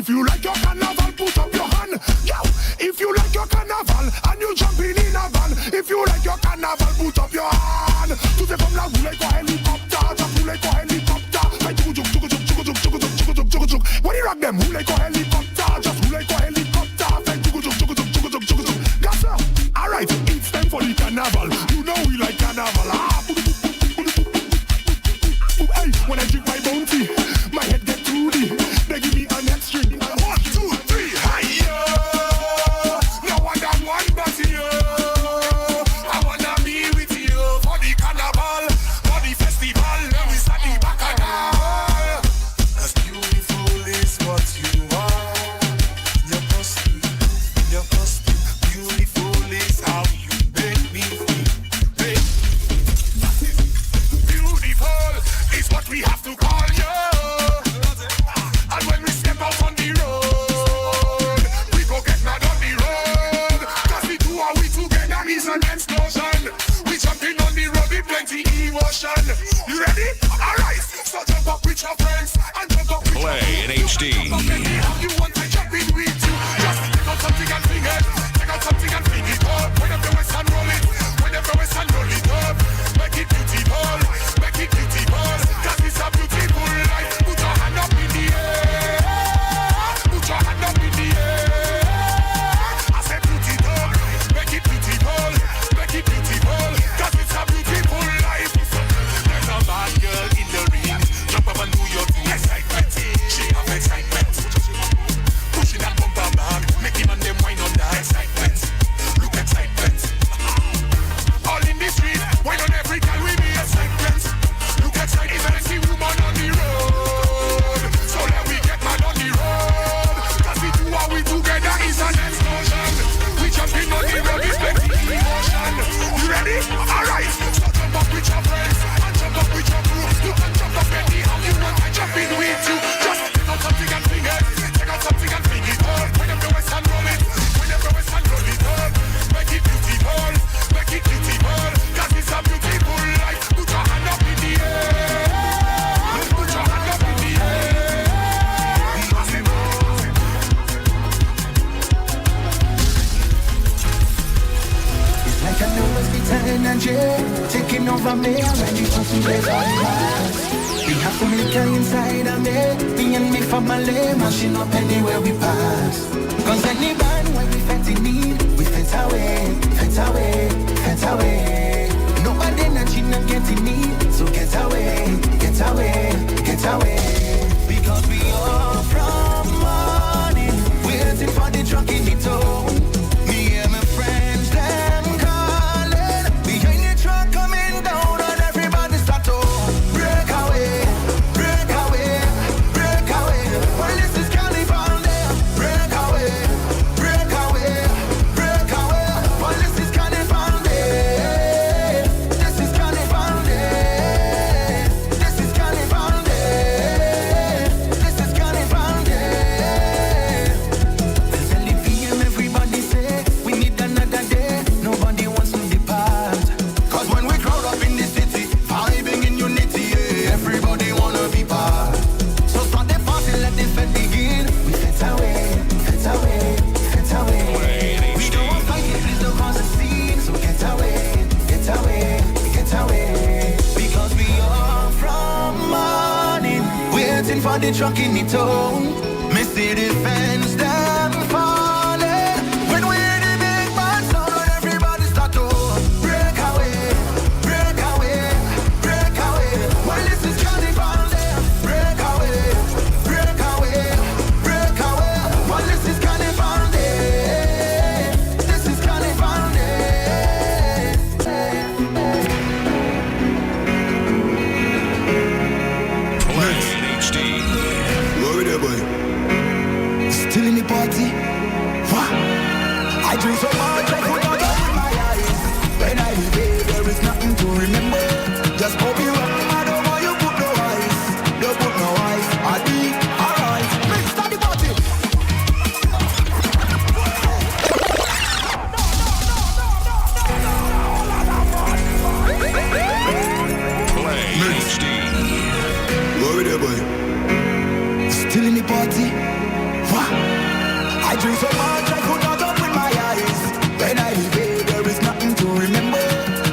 If you like your carnival, put up your hand. Yo, if you like your carnival and you jumping in a van. If you like your carnival, put up your hand. Tout est comme la roulette quoi hélicoptère, just roulette quoi hélicoptère. Hey, tchoukou tchoukou tchoukou tchoukou tchoukou tchoukou tchoukou tchoukou tchoukou. When you rock them, roulette quoi hélicoptère, just roulette quoi hélicoptère. Hey, tchoukou tchoukou tchoukou tchoukou tchoukou tchoukou tchoukou. Got ça? Alright, it's time for the carnival. You know we like carnival. Hey, when I drink my bounty, my head get moody. They give me an extra. 1, 2, 3, hi-yo. No one got one but you. I wanna be with you for the carnival, for the festival. Let me start the bacchanal. As beautiful is what you are. You're busting. Beautiful is how you make me feel. Babe. Beautiful is what we have to call you. And when we step out on the road, we go get mad on the road. Cause the two are we together is an explosion. We jumping on the road with plenty emotion. You ready? Alright, so jump up with your friends and jump up with your Play in HD. You want to jump in with you. Just take out something and fling it. Take out something and fling it up. When the West and roll it. When the West and roll it up. Make it beautiful. Make it beautiful. Cause it's a beautiful life. Put your hand up in the air. Put your hand up in the air. I said beautiful. Make it beautiful. Make it beautiful. Cause it's a beautiful life. There's a bad girl in the ring. Jump up and do your thing. Excitement. She have excitement. Pushing that bumper man. Make him and them wine on that excitement. Look excitement. All in the street. Wine on every girl we be excitement. Look excited. Even see woman on the road. So let we get mad on the road. Cause the two are we together is an explosion. We jumping on the road is plenty emotion. You ready? Alright. So jump up with your friends and jump up with your crew. You can jump up anyhow you want. I jump in with you. Just take out something and fling it. Take out something and fling it up. When the West and roll it. When the West and roll it up. Make it beautiful. Make it beautiful. Cause it's a beautiful life. Put your hand up in the air. Put your hand up in the air. It's like I know it's the energy taking over me. I'm ready for some days on class. We have some liquor inside of me and me family, mashing up anywhere we pass. Cause any band where we fet in need, we fet away, fet away, fet away. Nobody not chin and get in need, so get away, get away, get away. Because we all from morning, waiting for the truck in the town. Me and my friends, them calling, behind the truck coming down and everybody start to break away, break away, break away. Well, this is carnival day. Break away, break away, break away. Well, this is carnival day. This is carnival day. This is carnival day. This is carnival day. Till the PM everybody say we need another day. Nobody wants to depart. Cause when we crowd up in the city, vibing in unity, yeah, everybody wanna be part. So start the party, let the fete begin. We fet away, fet away, fet away. We don't want fight, please don't cause a scene. So get away, get away, get away. Because we are from morning, waiting for the truck in the town. Me see the fence them falling. When we hear the big band sound, and everybody start to break away, break away, break away. Well, this is carnival day. Break away, break away, break away. Well, this is carnival day. This is carnival day. Play in HD. Where we there, boy? Still in the party. What? I drink so much I could not open my eyes. When I leave here, there is nothing to remember. Just put me wrong, I don't want you put no ice. You put no ice. I think, alright. Let's start the party. Play in HD. Where we there, boy? Still in the party. What? drink so much I could not open my eyes. When I leave here, there is nothing to remember.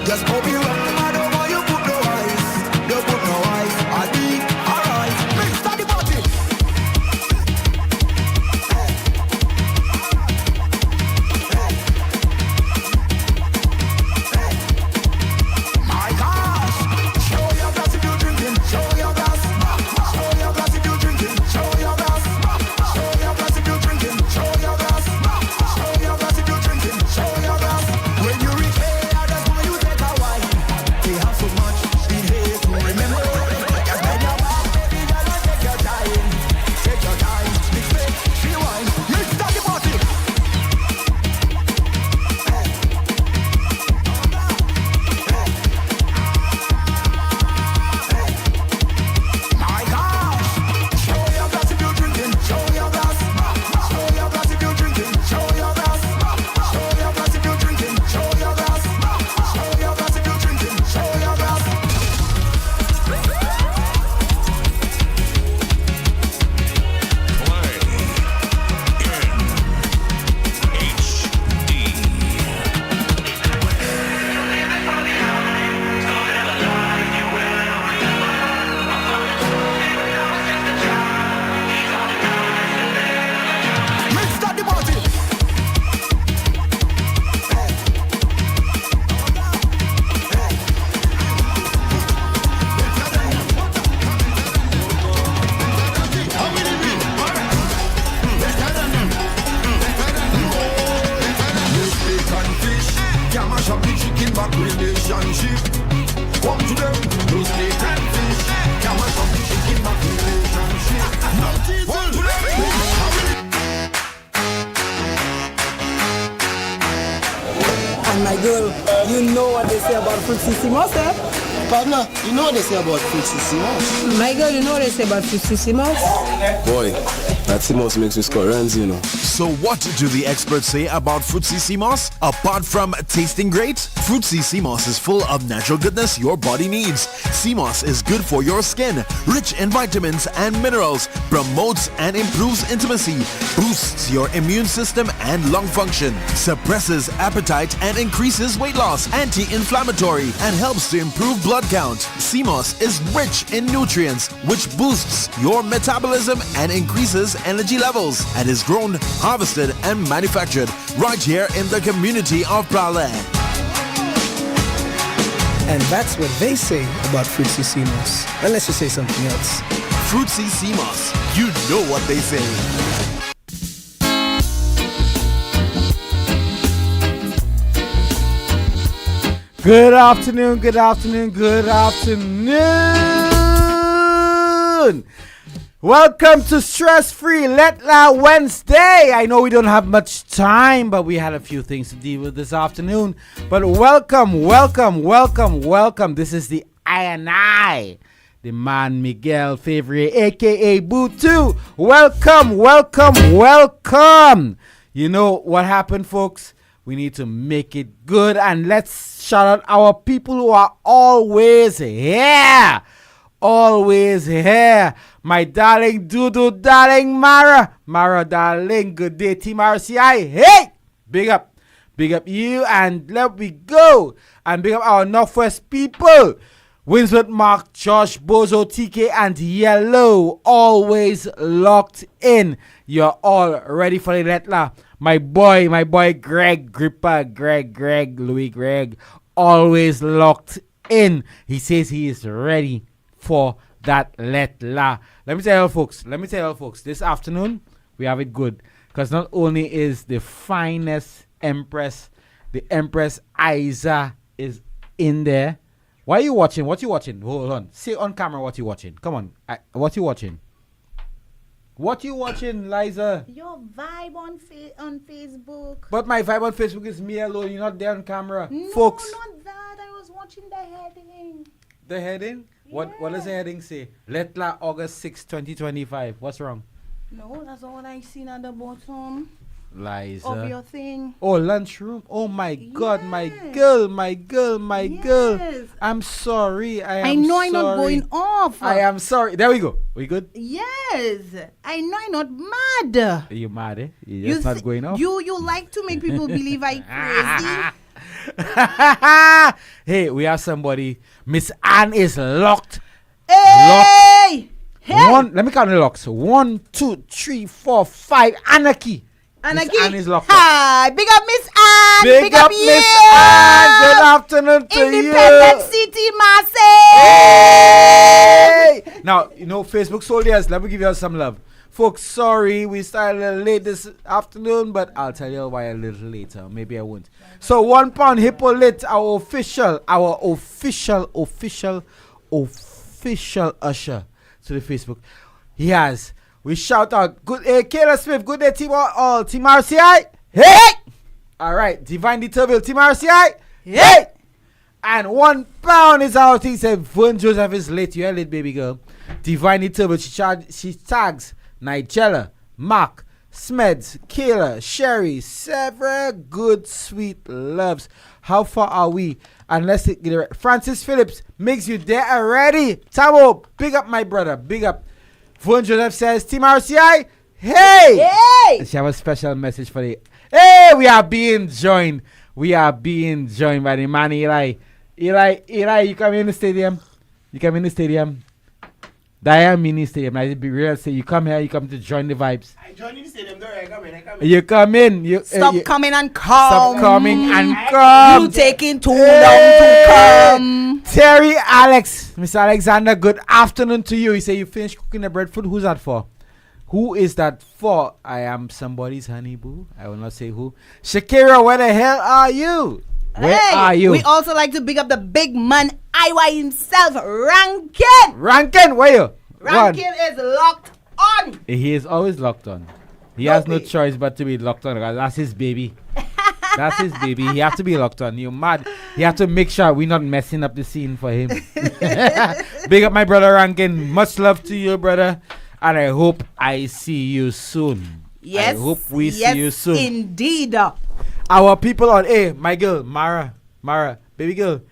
Just hope you run, I don't want you put no ice. Don't put no ice, I'll be alright. Mr. the party. My gosh, show your glass if you're drinking. Show your glass. Show your glass if you're drinking. Show your glass. Show your glass if you're drinking. Show your glass. Show your glass if you're drinking. Show your glass. When you reach here, that's why you take a wine. We have so much in here to remember. Just bend your back, baby girl, and take your time. Take your time, mix it, she wine. Mix that the party. My gosh, show your glass if you're drinking. Show your glass. Show your glass if you're drinking. Show your glass. Show your glass if you're drinking. Show your glass. Show your glass if you're drinking. Show your glass. Play in HD. Mix that the party. Steak and fish, can mash up the chicken back relationship. Come to them, no steak and fish, can mash up the chicken back relationship. Come to them. And my girl, you know what they say about fruitissimo, eh? Partner, you know what they say about fruitissimo? My girl, you know what they say about fruitissimo? Boy, that Simos makes me score runs, you know. So what do the experts say about Fruitissimo? Apart from tasting great, Fruitissimo is full of natural goodness your body needs. Simos is good for your skin, rich in vitamins and minerals, promotes and improves intimacy, boosts your immune system and lung function, suppresses appetite and increases weight loss, anti-inflammatory, and helps to improve blood count. Simos is rich in nutrients, which boosts your metabolism and increases energy levels, and is grown, harvested, and manufactured right here in the community of Prale. And that's what they say about fruitissimo's. Unless you say something else. Fruitissimo, you know what they say. Good afternoon, good afternoon, good afternoon. Welcome to Stress Free Lettre Wednesday. I know we don't have much time, but we had a few things to deal with this afternoon. But welcome, welcome, welcome, welcome. This is the I, the man Miguel Favre, aka Boo2. Welcome, welcome, welcome. You know what happened, folks? We need to make it good, and let's shout out our people who are always here. Always here. My darling Dudu, darling Mara. Mara, darling, good day, Team RCI. Hey! Big up you, and let we go. And big up our Northwest people. Winsworth, Mark, Josh, Bozo, TK, and Yellow. Always locked in. You're all ready for the letter. My boy, Greg, Greg, Louis Greg. Always locked in. He says he is ready for that letter. Let me tell you folks, this afternoon, we have it good. Because not only is the finest Empress, the Empress Isa is in there. Why are you watching? What you watching? Hold on. Say on camera what you watching. Come on. What you watching? What you watching, Liza? Your vibe on Facebook. But my vibe on Facebook is me alone. You're not there on camera. No, folks. not that. I was watching the heading. The heading? Yeah. What does the heading say? Lettre August 6, 2025. What's wrong? No, that's all I seen at the bottom. Liza. of your thing. Oh, lunchroom. Oh my God, my Yes. girl, my girl. Yes. I'm sorry. I I am know I'm not sorry. going off. I am sorry. There we go. We good? Yes. I know I'm not mad. Are you mad, eh? You just not th- going off? You like to make people believe I crazy. Hey, we have somebody. Miss Anne is locked. Hey! Hey! Let me count the locks. 1, 2, 3, 4, 5. Anarchy. Anarchy. Miss Anne is locked up. Hi, big up Miss Anne. Big up you. Miss Anne. Good afternoon to Independent you. City, Marseille. Hey! Now, you know, Facebook soldiers, let me give you all some love. Folks, sorry, we started a little late this afternoon, but I'll tell you why a little later. Maybe I won't. So, £1 Hippo Lit, our official usher to the Facebook. He has. We shout out, good day, Kayla Smith, good day, team all, Team RCI. Hey! All right, Divine Deterville, Team RCI. Hey! And £1 is out. He said, Vern Joseph is late. You're late, baby girl. Divine Deterville, she tags Nigella, Mark, Smeds, Kayla, Sherry, several good, sweet loves. How far are we? And let's get it right. Francis Phillips makes you there already. Tamo, big up my brother. Big up. Vern Joseph says, Team RCI, hey! Hey! She have a special message for the. Hey, we are being joined. We are being joined by the man Eli. Eli, you come in the stadium. Diane Mini Stadium. I be real say you come here, you come to join the vibes. I joined the stadium door. I come in. You come in. Stop coming and come. Stop coming and come. You taking too long to come. Terry Alex, Mr. Alexander, good afternoon to you. He say you finished cooking the breadfruit. Who's that for? Who is that for? I am somebody's honey boo. I will not say who. Shakira, where the hell are you? Where are you? We also like to big up the big man, IY himself, Rankin. Rankin, where you? Rankin is locked on. He is always locked on. He has no choice but to be locked on. Because that's his baby. That's his baby. He have to be locked on. You mad? He have to make sure we're not messing up the scene for him. Big up my brother Rankin. Much love to you, brother. And I hope I see you soon. Yes. I hope we see you soon. Indeed. Our people on my girl, Mara, baby girl.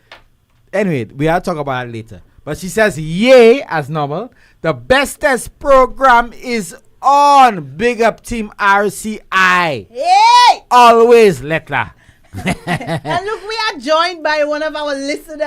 Anyway, we will talk about it later. But she says, yay, as normal. The bestest program is on. Big up Team RCI. Hey! Always, Lettre. And look, we are joined by one of our listeners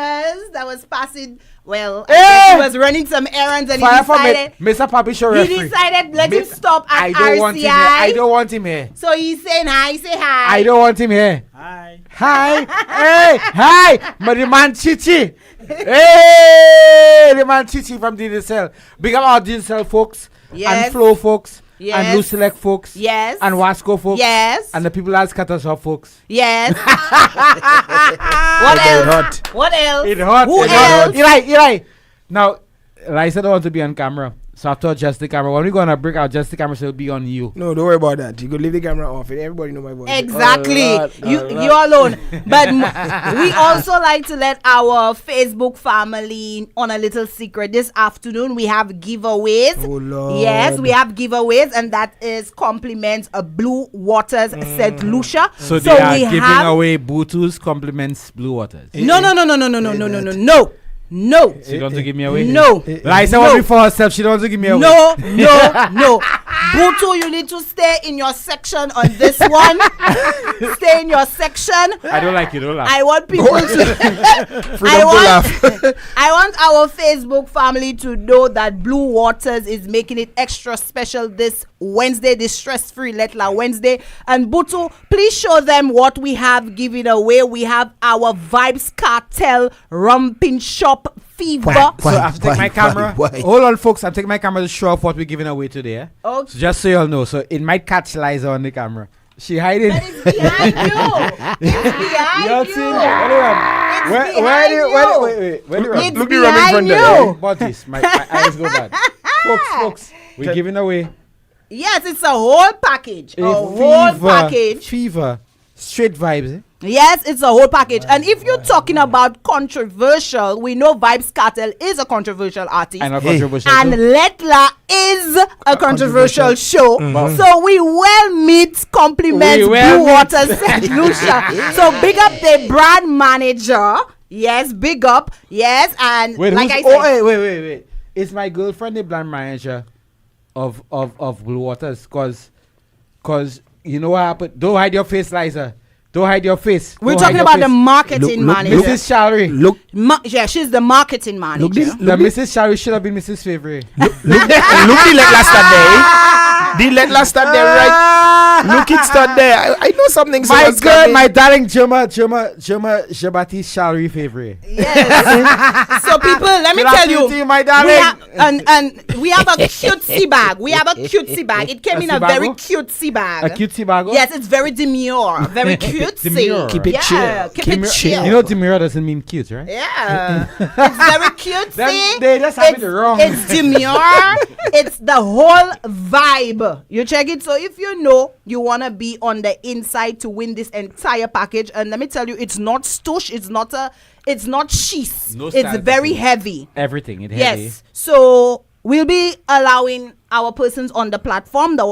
that was passing. Well, I Hey! guess he was running some errands and Fire for he decided. Mr. Papi Show He referee. decided let him stop at I don't RCI. want him here. I don't want him here. So he's saying hi. Say hi. I don't want him here. Hi. Hi. Hey. Hi. But the man Chichi. Hey. The man Chichi from DDSL. Big up our DDSL folks. Yes. And Flow folks. Yes. And Blue Select folks. Yes. And Wasco folks. Yes. And the people at Scattershop folks. Yes. What else? What else? It hot. Who it else? hot. Eli. Now, Liza don't want to be on camera. So I have to adjust the camera. When we're going to break out, adjust the camera so it'll be on you. No, don't worry about that. You could leave the camera off. Everybody know my voice. Exactly. Alright. You alone. But we also like to let our Facebook family on a little secret. This afternoon we have giveaways. Oh, Lord. Yes, we have giveaways, and that is compliments of Blue Waters St. Lucia. So they are giving away Bluetooth compliments Blue Waters. No. She don't want to give me away? No. Liza wants me for herself. She don't want to give me away. No. Butu, you need to stay in your section on this one. Stay in your section. I don't like you. Don't laugh. I want people to. I want our Facebook family to know that Blue Waters is making it extra special this Wednesday, this stress-free Lettre Wednesday. And Butu, please show them what we have given away. We have our Vibes Cartel Rumpin Shop Fever. So I have to take my camera. Hold on, folks. I'm taking my camera to show off what we're giving away today. Eh? Okay. So just so y'all know. So it might catch Liza on the camera. She hiding. But it's behind you. It's behind Y'all you. see that? It's Where the It's Look the rum in behind front you. there. Bodies. My eyes go bad. Folks. We're giving away Yes, it's a whole package. A whole package. Fever. Straight vibes. Eh? Yes, it's a whole package. And if you're talking about controversial, we know Vibes Cartel is a controversial artist. And a controversial And too. Lettre is a controversial show. Mm-hmm. So we well meet compliments Blue Water St. Lucia. So big up the brand manager. Yes, big up. Yes, and Wait, like I said, wait. Is my girlfriend the brand manager of Blue Waters? Cause you know what happened? Don't hide your face, Liza. Don't hide your face. we're Don't talking hide your about face. the marketing manager. Mrs. Shari. Yeah, she's the marketing manager. The Mrs. Shari should have been Mrs. Favorite. Look the Lettre start there. The Lettre start there, right? Look it start there. I know something. My girl, my darling Jabati Shari Favorite. Yes. So people, let me tell you, my darling. and we have a cutesy bag. We have a cutesy bag. It came in a very cutesy bag. A cutesy bag? Yes, it's very demure, very cutesy. Demure. Keep it chill. Keep it chill. You know demure doesn't mean cute, right? Yeah, it's very cutesy. They just have it wrong. It's demure. It's the whole vibe. You check it. So if you know you wanna be on the inside to win this entire package, and let me tell you, it's not stush. It's not cheese. No it's style very thing. heavy. Everything. It Yes. heavy. So we'll be allowing our persons on the platform, the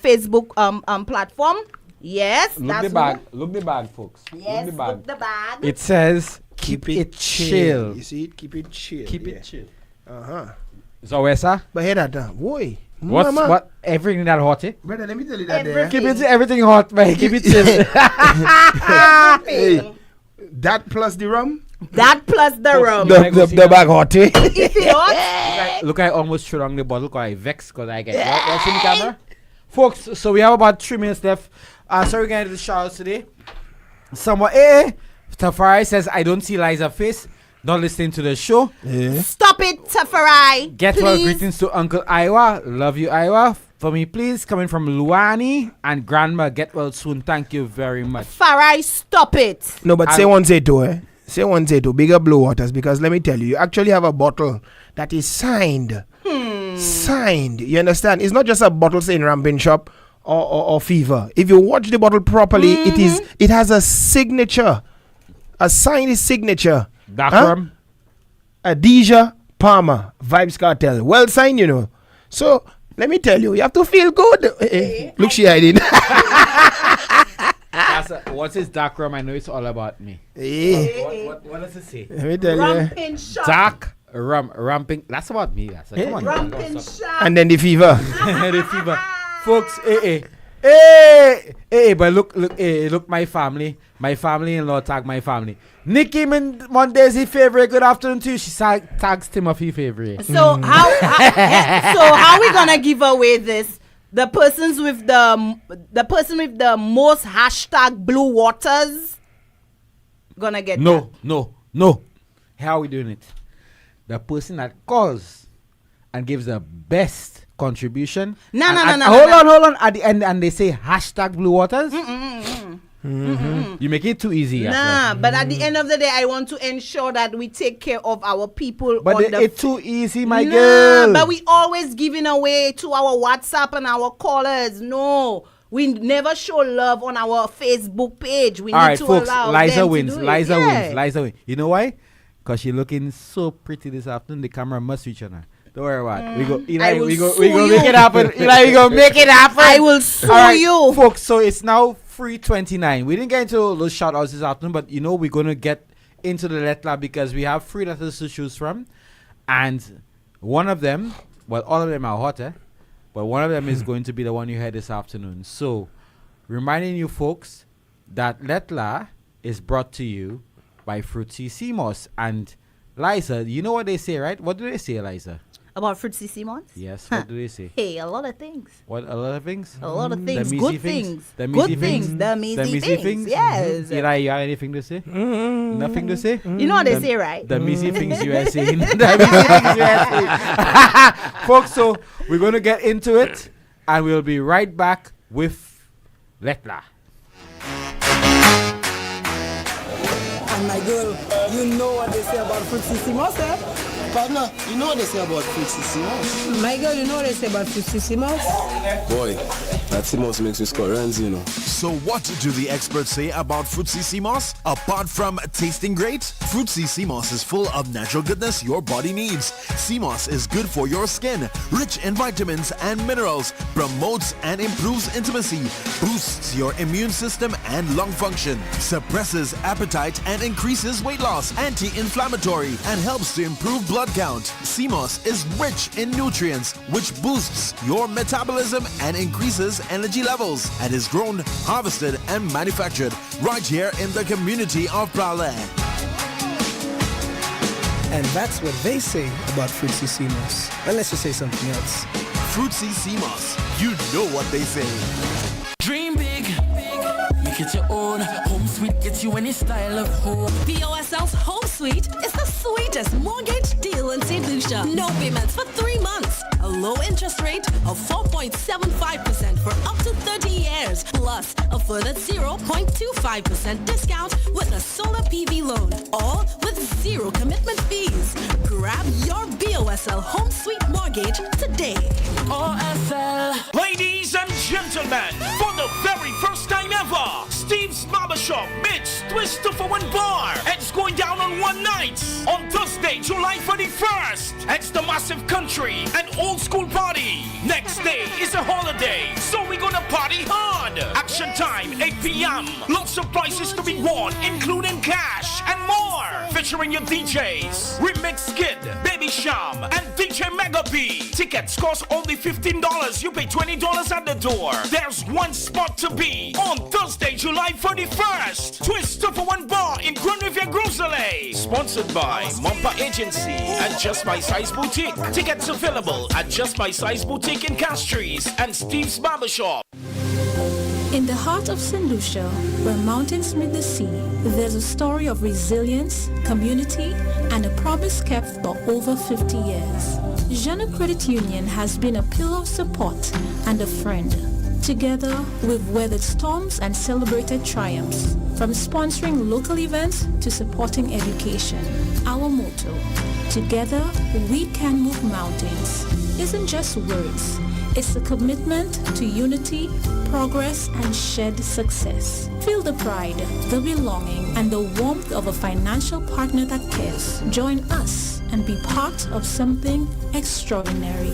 Facebook platform. Yes. Look that's the bag. who- Look the bag, folks. Yes. Look the bag. Look the bag. It says Keep it chill. You see it? Keep it chill. Keep yeah. it chill. Uh-huh. So where's that? But hear that, boy. What everything that hot, eh? Brother, let me tell you that there. Everything. Keep it everything hot, man. Keep it chill. Hey, that plus the rum. That plus the rum. The bag hot, eh? If it hot, Look, I almost threw down the bottle because I vex because I get what's in the camera? Folks, so we have about 3 minutes left. So we're going to do the shoutouts today. Someone, Tafari says, I don't see Liza's face. Not listening to the show. stop it, Tafari. Get well please. greetings to Uncle Iowa. Love you, Iowa. For me, please. Coming from Luani and Grandma. Get well soon. Thank you very much. Farai, stop it. No, but say one, say two, eh? Say one, say two. Bigger Blue Waters, because let me tell you, you actually have a bottle that is signed. Signed. You understand? It's not just a bottle saying Ramping Shop or Fever. If you watch the bottle properly, it has a signature. A signed signature. Dakram. Adija Palmer, Vibes Cartel. Well signed, you know. So, let me tell you, you have to feel good. Look, she hiding. What's his dark rum? I know it's all about me. What does it say? Let me tell you. Ramping shop. Dark rum, ramping. That's about me. That's come on. Ramping shop. And then the fever. The fever. Folks, but look, my family-in-law tag my family. Nikki Mondesi favorite. Good afternoon to you. She tags Timothy favorite. So how we gonna give away this? The person with the most hashtag Blue Waters gonna get that. No. How are we doing it? The person that calls and gives the best contribution. No. Hold on. At the end, and they say hashtag Blue Waters. You make it too easy. Nah, but at the end of the day, I want to ensure that we take care of our people. But on the it's too easy, my girl. But we always giving away to our WhatsApp and our callers. No, we never show love on our Facebook page. We All need right, to folks. allow Liza them wins. to do it. Liza Yeah. wins. You know why? Because she's looking so pretty this afternoon. The camera must reach on her. Don't worry about it. We go. I Eli, will we go sue make you. it happen. Eli, we go make it happen. I will sue All right, you. folks. So it's now 3:29. We didn't get into those shout outs this afternoon, but you know we're gonna get into the Lettre because we have 3 letters to choose from, and one of them, well, all of them are hotter, but one of them is going to be the one you heard this afternoon. So, reminding you folks that Lettre is brought to you by Fruitsy Seamoss. And Liza, you know what they say, right? What do they say, Liza? About Fruitsy Simons? Yes, what do they say? Hey, a lot of things. What, a lot of things? A lot of things. The Good measy things. The Good measy things. The The measy measy things. Yes. Eli, you have anything to say? Nothing to say? You know what they say, right? The measy things you are saying. The measy things you are saying. Folks, so we're going to get into it and we'll be right back with Lettre. And my girl, you know what they say about Fruitsy Simos, eh? Partner, you know what they say about Fruit CC Mouse? My girl, you know what they say about Fruit CC Mouse? Boy, that CC makes me score runs, you know. So what do the experts say about Fruit CC Moss? Apart from tasting great, Fruit CC Moss is full of natural goodness your body needs. Sea moss is good for your skin, rich in vitamins and minerals, promotes and improves intimacy, boosts your immune system and lung function, suppresses appetite and increases weight loss, anti-inflammatory, and helps to improve blood count. Sea moss is rich in nutrients, which boosts your metabolism and increases energy levels, and is grown, harvested, and manufactured right here in the community of Prale. And that's what they say about Fruit CC Moss. Unless you say something else. Fruit CC Moss, you know what they say. Dream big, make it your own. Home Sweet gets you any style of home. BOSL's Home Suite is the sweetest mortgage deal in St. Lucia. No payments for 3 months. A low interest rate of 4.75% for up to 30 years. Plus a further 0.25% discount with a solar PV loan. All with zero commitment fees. Grab your BOSL Home Suite mortgage today. OSL. Ladies and gentlemen, for the very first time ever, Steve's Barbershop meets Twister for One Bar. It's going down on one night on Thursday, July 31st. It's the massive country and old school party. Next day is a holiday, so we're gonna party hard. Action time 8 p.m. Lots of prizes to be won, including cash and more. Featuring your DJs, Remix Kid, Baby Sham, and DJ Mega B. Tickets cost only $15. You pay $20 at the door. There's one spot to be on Thursday, July 31st. Twister for One Bar in Grand Riviere Groselet. Sponsored by Mompa Agency and Just My Size Boutique. Tickets available at Just My Size Boutique in Castries and Steve's Barbershop. In the heart of St. Lucia, where mountains meet the sea, there's a story of resilience, community, and a promise kept for over 50 years. Jeune Credit Union has been a pillar of support and a friend. Together, we've weathered storms and celebrated triumphs, from sponsoring local events to supporting education. Our motto, together we can move mountains, isn't just words. It's a commitment to unity, progress, and shared success. Feel the pride, the belonging, and the warmth of a financial partner that cares. Join us and be part of something extraordinary.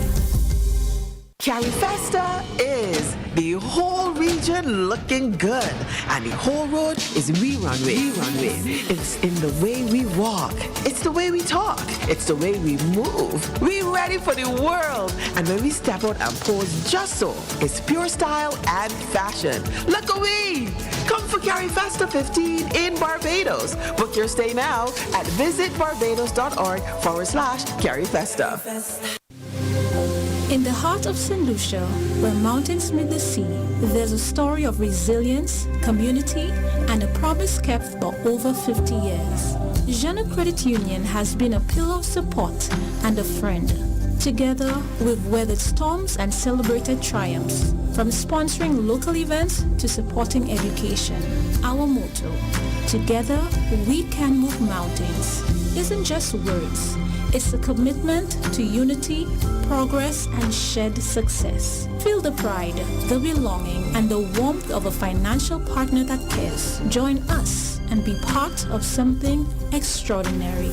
Carifesta is the whole region looking good, and the whole road is rerun with. It's in the way we walk, it's the way we talk, it's the way we move. We ready for the world, and when we step out and pose just so, it's pure style and fashion. Look away! Come for Carifesta 15 in Barbados. Book your stay now at visitbarbados.org/Carifesta. In the heart of St. Lucia, where mountains meet the sea, there's a story of resilience, community, and a promise kept for over 50 years. Jeune Credit Union has been a pillar of support and a friend. Together, we've weathered storms and celebrated triumphs, from sponsoring local events to supporting education. Our motto, together we can move mountains, isn't just words. It's a commitment to unity, progress, and shared success. Feel the pride, the belonging, and the warmth of a financial partner that cares. Join us and be part of something extraordinary.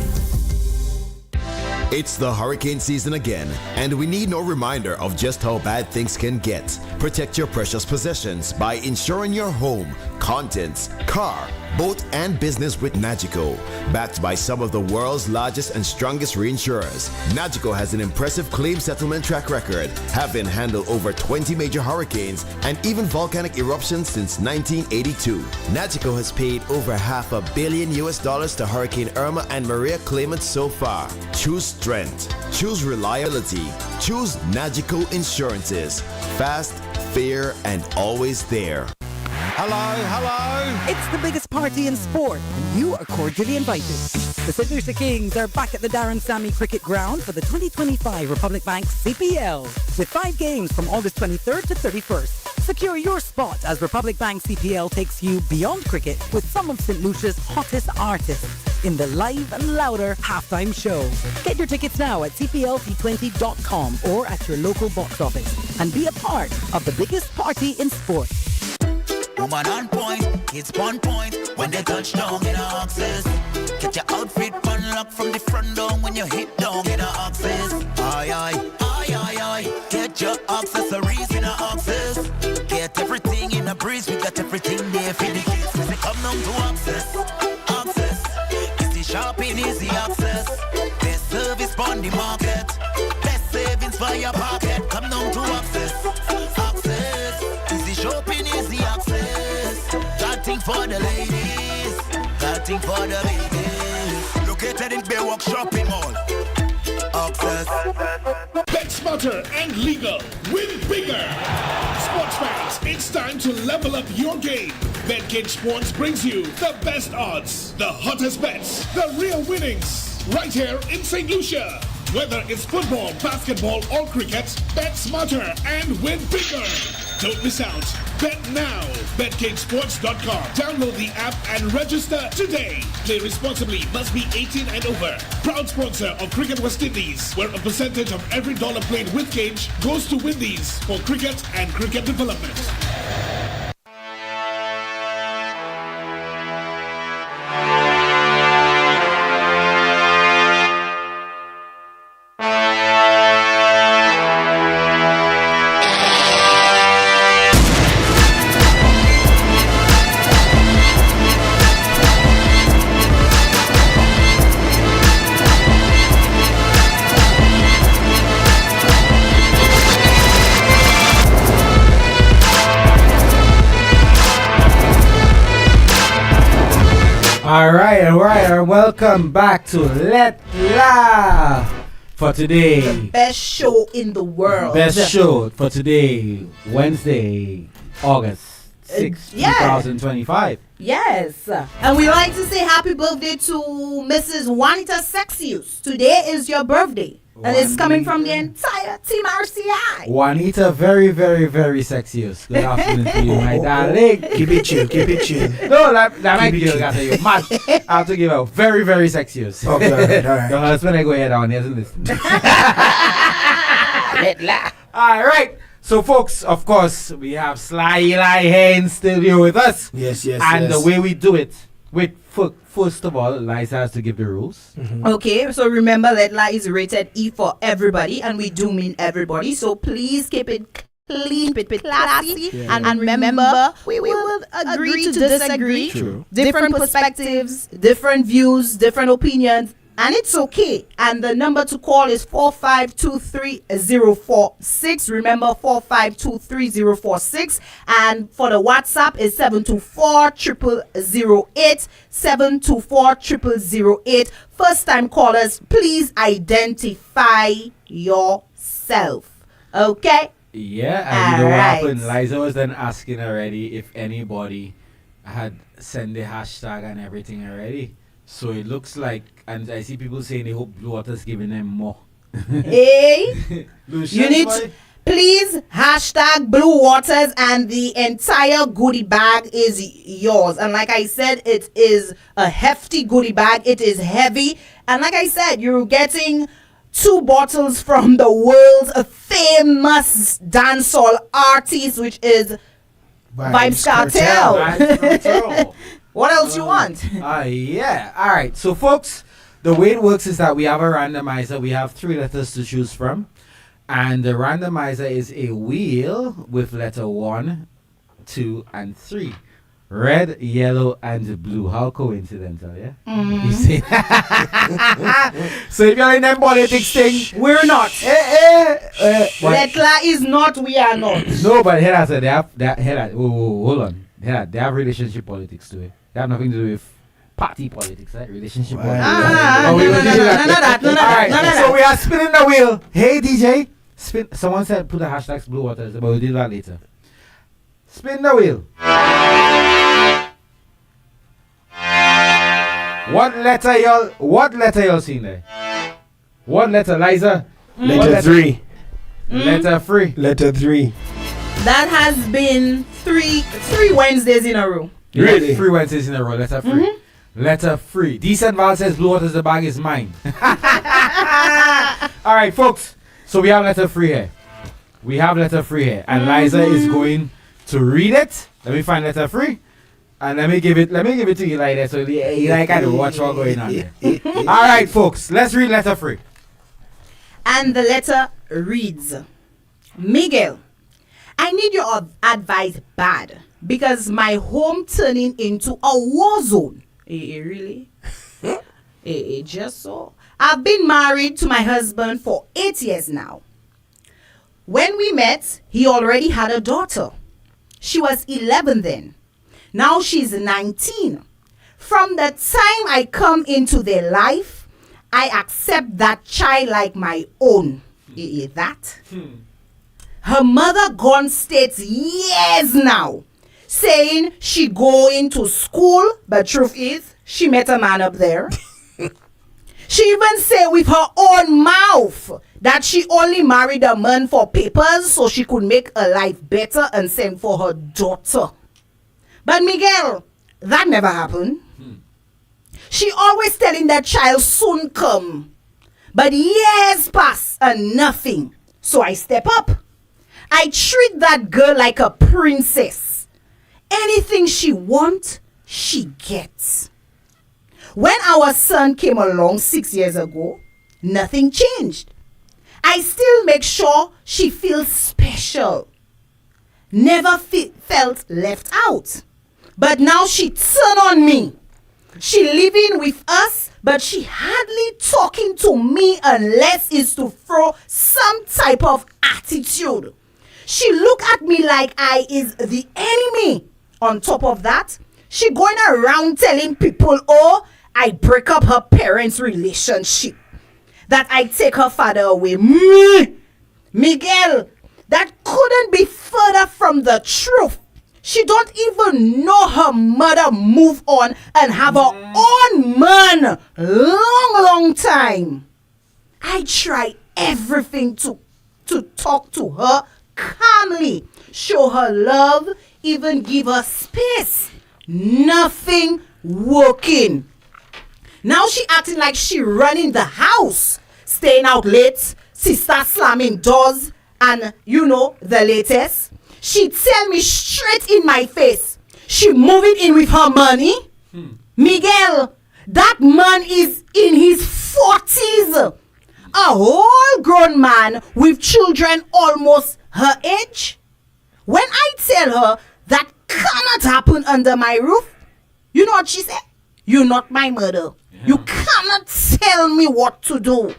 It's the hurricane season again, and we need no reminder of just how bad things can get. Protect your precious possessions by insuring your home, contents, car, boat, and business with Nagico. Backed by some of the world's largest and strongest reinsurers, Nagico has an impressive claim settlement track record, having handled over 20 major hurricanes and even volcanic eruptions since 1982. Nagico has paid over $500 million to Hurricane Irma and Maria claimants so far. Choose strength, choose reliability, choose Nagico Insurances. Fast, fair, and always there. Hello. It's the biggest party in sport, and you are cordially invited. The St. Lucia Kings are back at the Darren Sammy Cricket Ground for the 2025 Republic Bank CPL, with 5 games from August 23rd to 31st. Secure your spot as Republic Bank CPL takes you beyond cricket with some of St. Lucia's hottest artists. in the live and louder halftime show. Get your tickets now at cplp20.com or at your local box office and be a part of the biggest party in sport. Woman on point, kids on point. When they touch down in a access, get your outfit unlocked from the front door when you hit down in a access. Aye aye, aye aye aye. Get your accessories in a access. Get everything in a breeze. We got everything there for the kids. We come down to access, access. Easy shopping, easy access. Best service on the market. Best savings for your pocket. Come down to access, access. Easy shopping, easy access. Got thing for the ladies. Got thing for the ladies. Located in Bay Walk Shopping Mall. Access. Bet smarter and legal. Win bigger. Sports fans, it's time to level up your game. BetKing Sports brings you the best odds, the hottest bets, the real winnings. Right here in St. Lucia. Whether it's football, basketball, or cricket, bet smarter and win bigger. Don't miss out. Bet now. BetKingSports.com. Download the app and register today. Play responsibly. Must be 18 and over. Proud sponsor of Cricket West Indies, where a percentage of every dollar played with Cage goes to Windies for cricket and cricket development. Alright, welcome back to Lettre for today. The best show in the world. Best show for today, Wednesday, August 6th, 2025. Yes. And we like to say happy birthday to Mrs. Juanita Sexius. Today is your birthday. And it's coming from the entire Team RCI. Juanita, very, very, very sexiest. Good afternoon to you, my darling. Keep it chill, keep it chill. No, that might be you, got you mad. I have to give out very, very sexiest. Okay, all right. Your husband, I go ahead down, he doesn't listen. All right. So, folks, of course, we have Sly Eli here in studio with us. Yes. And the way we do it, first of all, Liza has to give the rules. Mm-hmm. Okay, so remember Lettre is rated E for everybody, and we do mean everybody. So please keep it clean, keep it classy, and remember, we will agree to disagree. True. Different perspectives, different views, different opinions. And it's okay. And the number to call is 4523-046. Remember, 4523-046. And for the WhatsApp is 724-0008. 724-0008. First time callers, please identify yourself. Okay? Yeah, and you know what happened? Liza was then asking already if anybody had sent the hashtag and everything already. So it looks like, and I see people saying they hope Blue Water's giving them more. Hey, you need to, please hashtag Blue Waters, and the entire goodie bag is yours. And like I said, it is a hefty goodie bag. It is heavy. And like I said, you're getting 2 bottles from the world's famous dancehall artist, which is Vybz Kartel. What else you want? Yeah. All right. So, folks, the way it works is that we have a randomizer. We have 3 letters to choose from. And the randomizer is a wheel with letter 1, 2, and 3. Red, yellow, and blue. How coincidental, yeah? You see? So if you're in them politics thing, we're not. Lettre is not, we are not. No, but here I said they have hold on. Yeah, they have relationship politics to it. They have nothing to do with party politics, right? Relationship politics. None of that. So we are spinning the wheel. Hey DJ, spin. Someone said put the hashtags Blue Waters, but we'll do that later. Spin the wheel. What letter y'all seeing there? What letter, Liza? Letter 3. Letter 3. Letter 3. That has been three Wednesdays in a row. Really? 3 Wednesdays in a row. Letter 3. Letter free. Decent Val says Blue Waters, the bag is mine. All right, folks. So we have letter free here. And Liza is going to read it. Let me find letter free. And let me give it to Eli there so Eli can watch what's going on there. All right, folks. Let's read letter free. And the letter reads, Miguel, I need your advice bad because my home turning into a war zone. Really? Just so. I've been married to my husband for 8 years now. When we met, he already had a daughter. She was 11 then. Now she's 19. From the time I come into their life, I accept that child like my own. That? Her mother gone states years now, saying she going to school, but truth is, she met a man up there. She even say with her own mouth that she only married a man for papers so she could make her life better and send for her daughter. But Miguel, that never happened. She always telling that child soon come. But years pass and nothing. So I step up. I treat that girl like a princess. Anything she wants, she gets. When our son came along 6 years ago, nothing changed. I still make sure she feels special. Never felt left out. But now she turned on me. She living with us, but she hardly talking to me unless it's to throw some type of attitude. She look at me like I is the enemy. On top of that, she going around telling people, oh, I break up her parents' relationship. That I take her father away. Miguel, that couldn't be further from the truth. She don't even know her mother move on and have her own man long time. I try everything to talk to her calmly, show her love, even give her space. Nothing working. Now she acting like she running the house, staying out late, sister slamming doors, and you know the latest. She tell me straight in my face, she moving in with her money. Miguel, that man is in his 40s. A whole grown man with children almost her age. When I tell her that cannot happen under my roof, you know what she said? You're not my mother. You cannot tell me what to do.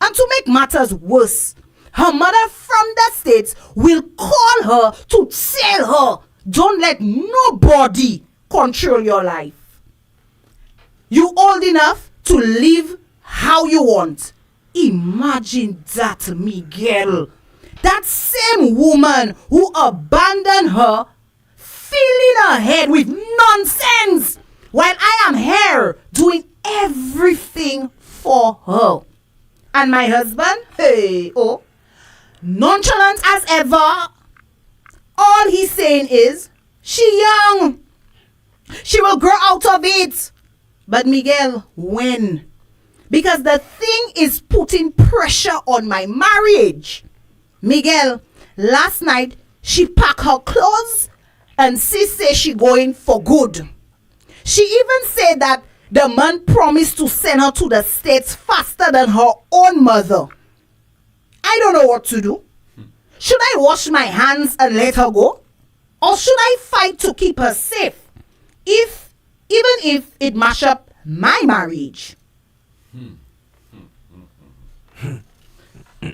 And to make matters worse, her mother from the States will call her to tell her, don't let nobody control your life. You old enough to live how you want. Imagine that, Miguel. That same woman who abandoned her, filling her head with nonsense, while I am here doing everything for her. And my husband, nonchalant as ever. All he's saying is, she young. She will grow out of it. But Miguel, when? Because the thing is putting pressure on my marriage. Miguel, last night, she packed her clothes and she said she going for good. She even said that the man promised to send her to the States faster than her own mother. I don't know what to do. Should I wash my hands and let her go? Or should I fight to keep her safe? Even if it mash up my marriage.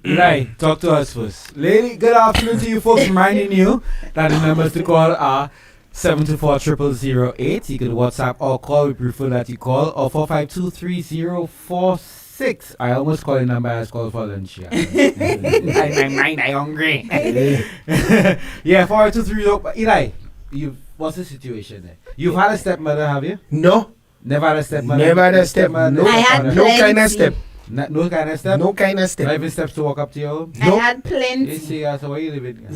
Right, talk to us first. Lady, good afternoon to you folks. Reminding you that the numbers to call are 724-0008. You can WhatsApp or call. We prefer that you call. Or 452-3046. I almost called the number I was called for lunch. I'm hungry. Yeah, 452-30. Eli, what's the situation there? You've had a stepmother, have you? No. Never had a stepmother? Never had a stepmother. I had no kind of step. No kind of step? No kind of step. Not even steps to walk up to your home? I had plenty. You see, so where you living?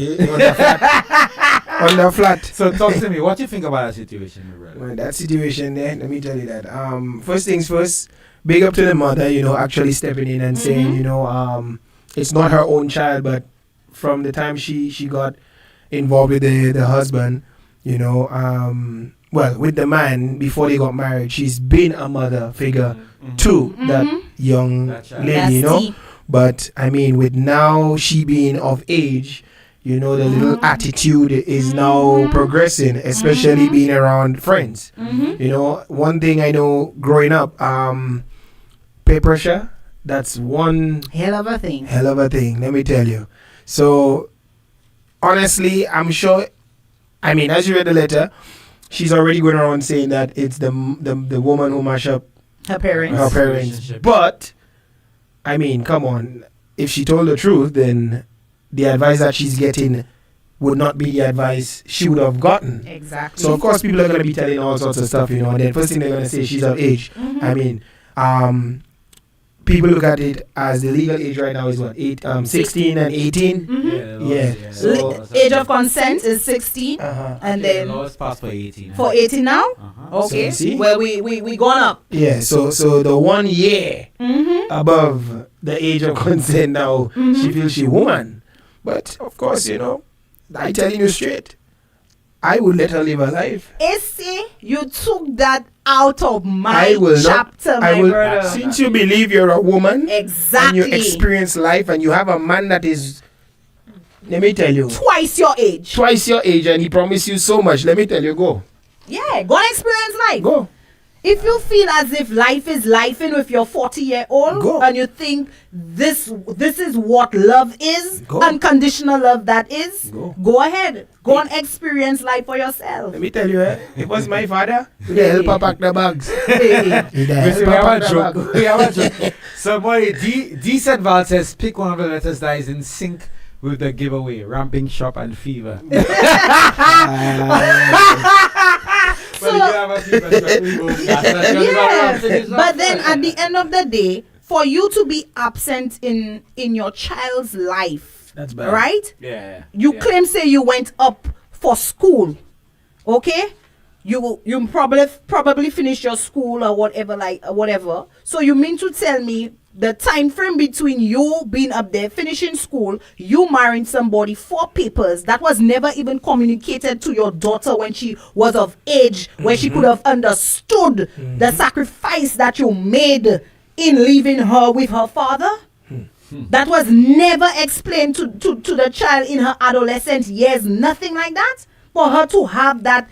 On on the flat. So talk to me. What do you think about that situation, my brother? Well, that situation there, let me tell you that. First things first, big up to the mother, actually stepping in and saying, it's not her own child, but from the time she got involved with the husband, with the man before they got married, she's been a mother figure to that young lady, But I mean, with now she being of age, the little attitude is now progressing, especially being around friends. One thing I know growing up, peer pressure, that's one hell of a thing, let me tell you. So honestly, I'm sure, as you read the letter, she's already going around saying that it's the woman who mashed up her parents. But come on, if she told the truth, then the advice that she's getting would not be the advice she would have gotten. Exactly. So of course people are going to be telling all sorts of stuff, and then first thing they're going to say, she's of age. People look at it as the legal age right now is what, 16 and 18. Yeah. So age of consent is 16, and then law is passed for 18. For 18 now. Okay. So, well, we gone up. Yeah. So the 1 year above the age of consent now, she feels she woman. But of course, I telling you straight, I would let her live her life. See, you took that out of my chapter, my brother. Since you believe you're a woman, exactly, and you experience life, and you have a man that is, let me tell you, twice your age, and he promised you so much. Let me tell you, go. Yeah, go and experience life. Go. If you feel as if life is lifing with your 40-year-old, and you think this is what love is, unconditional love that is, go ahead. Go and experience life for yourself. Let me tell you, it was my father who helped her pack the bags. We have a joke. Somebody, Decent Val says, pick one of the letters that is in sync with the giveaway, ramping shop and fever. But then at the end of the day, for you to be absent in your child's life, that's bad, right? Yeah. You claim say you went up for school, okay? You probably finish your school or whatever. So you mean to tell me the time frame between you being up there, finishing school, you marrying somebody for papers that was never even communicated to your daughter when she was of age, where she could have understood the sacrifice that you made in leaving her with her father? That was never explained to the child in her adolescent years, nothing like that. For her to have that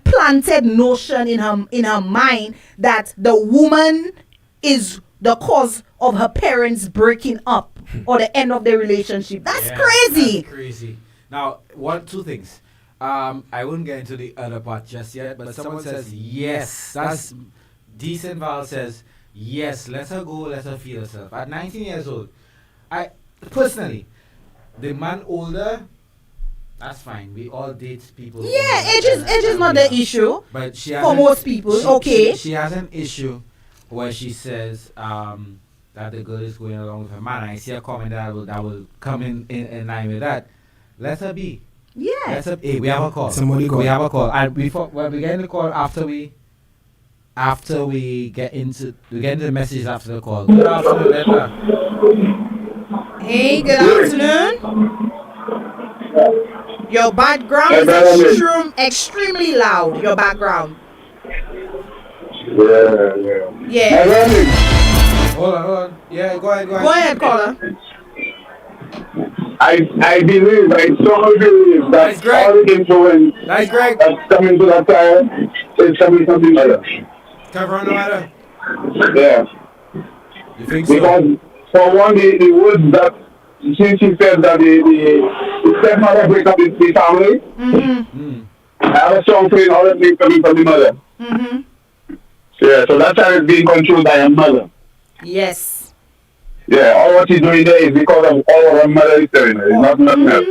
planted notion in her mind that the woman is the cause of her parents breaking up or the end of their relationship. That's crazy. That's crazy. Now, two things. I wouldn't get into the other part just yet, but someone says yes. That's Decent Val says yes. Let her go. Let her feel herself. At 19 years old, I personally, the man older, that's fine. We all date people. Yeah, age is not the issue. But for most people, she has an issue where she says that the girl is going along with her man. I see a comment that will come in line with that. Let her be. Yeah. Hey, we have a call. Somebody call. We have a call. And before we get in the call after we get into the messages after the call. Good afternoon, Lettre. Hey, good afternoon. Your background is extremely loud. Your background. Yeah. Hold on. Yeah, go ahead. Go ahead, caller. I believe, I strongly believe that all the influence that's coming to that time is coming from the mother. Come from the mother? Yeah. You think so? Because for one, the words that she said that the stepmother break up the family, I have a strong feeling all of things coming from the mother. Yeah, so that child is being controlled by her mother. Yes. Yeah, all what she's doing there is because of all what her mother is telling her. It's not nothing else.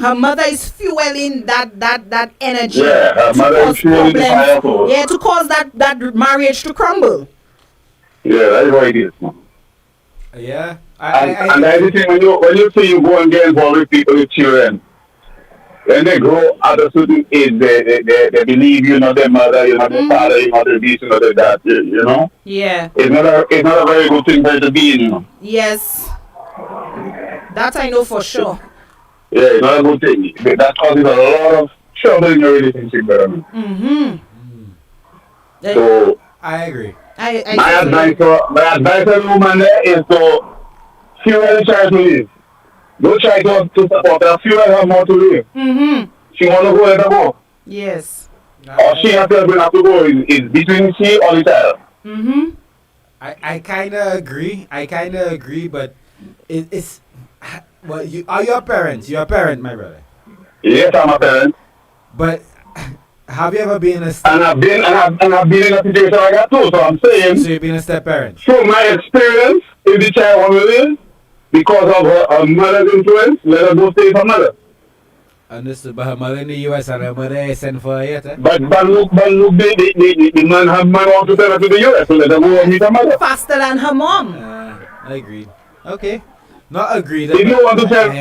Her mother is fueling that energy. Yeah, her mother is fueling the fire for her. Yeah, to cause that marriage to crumble. Yeah, that's what it is. Yeah. And the other thing, when you say you go and get involved with people with children, when they grow at a certain age, they believe you're not their mother, you're not their father, you're not their this, you're not their that, you know? Yeah. It's not a very good thing for you to be in, you know? Yes. That I know for sure. Yeah, it's not a good thing. That causes a lot of trouble in your relationship, brother. Mm-hmm. So, I agree. My advice to the woman there is to fuel the child to live. Don't try to support her, fuel her more to live. Mm-hmm. She want to go, let her go. Yes. Or she herself will have to go. It's between she or the child. Mm-hmm. I kind of agree, but it's well, you are your parents. You're a parent, my brother. Yes, I'm a parent. But have you ever been a and I've been in a situation like that too. So I'm saying. So you've been a step parent. Through my experience, if the child wants to live, because of her mother's influence, let her go stay with her mother. Understood, but her mother in the US and her mother is sent for her yet, eh? But look, the man wants to send her to the US, so let her go and meet her mother. Faster than her mom. I agreed. Okay. Not agreed. If you want to save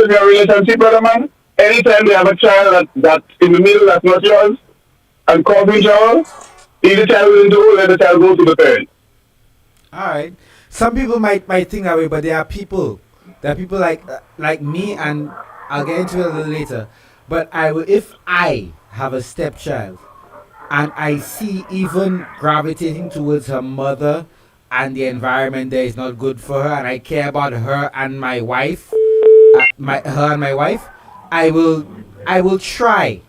your relationship, brother man, anytime you have a child that's in the middle that's not yours and causing trouble, if the child willing to go, let the child go to the parent. Alright. Some people might think that way, but there are people like me, and I'll get into it a little later. But if I have a stepchild and I see even gravitating towards her mother and the environment there is not good for her, and I care about her and my wife, I will try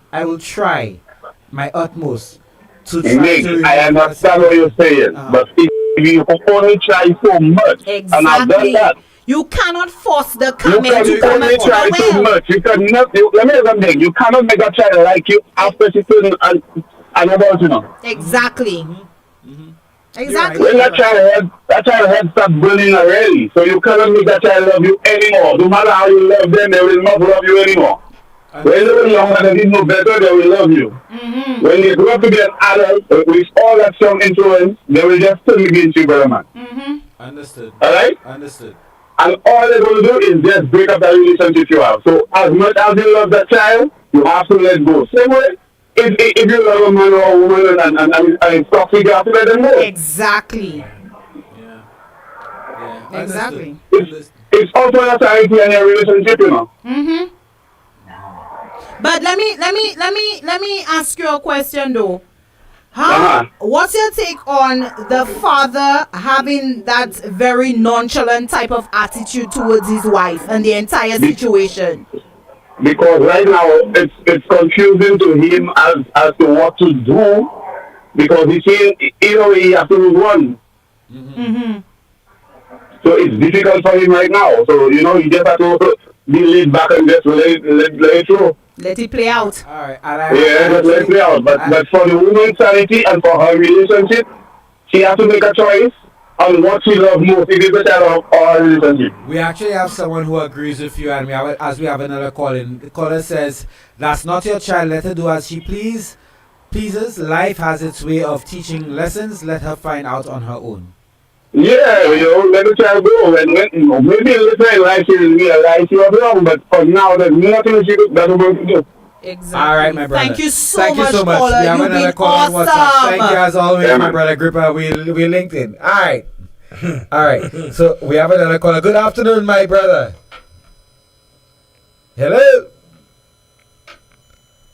my utmost to try Nick, to. I understand what you're saying, but if you only try so much, and I've done that. You cannot force the You only try so much. You cannot. Let me tell you something. You cannot make a child like you after she turns and about, you know. Exactly. Exactly. When that child head starts burning already, so you cannot make that child love you anymore. No matter how you love them, they will not love you anymore. When they were younger, they didn't know better, they will love you. When they grow up to be an adult, with all that strong influence, they will just turn against you, brother man. Understood. Alright? Understood. And all they're going to do is just break up that relationship you have. So as much as you love that child, you have to let go. Same way, if you love a man or a woman and it's toxic, you have to let them go. Exactly. Yeah. Exactly. It's also a charity in your relationship, you know. But let me ask you a question though. What's your take on the father having that very nonchalant type of attitude towards his wife and the entire situation? Because right now it's confusing to him as to what to do, because he saying either way he has to lose one. So it's difficult for him right now. So you know he just has to be laid back and just let it through. Let it play out. Alright. Just let it play out. But for the woman's sanity and for her relationship, she has to make a choice on what she loves most, if it's a child or a relationship. We actually have someone who agrees with you, and we have another call in. The caller says, "That's not your child. Let her do as she pleases. Life has its way of teaching lessons. Let her find out on her own." Yeah, let the child go. And maybe later in life she will realize she was wrong, but for now there's nothing she doesn't want to do. Exactly. All right, my brother. Thank you so much, We caller. have You've another been call on WhatsApp. awesome. Thank you as always, my brother Gripper. We linked in. All right. All right. So we have another caller. Good afternoon, my brother. Hello.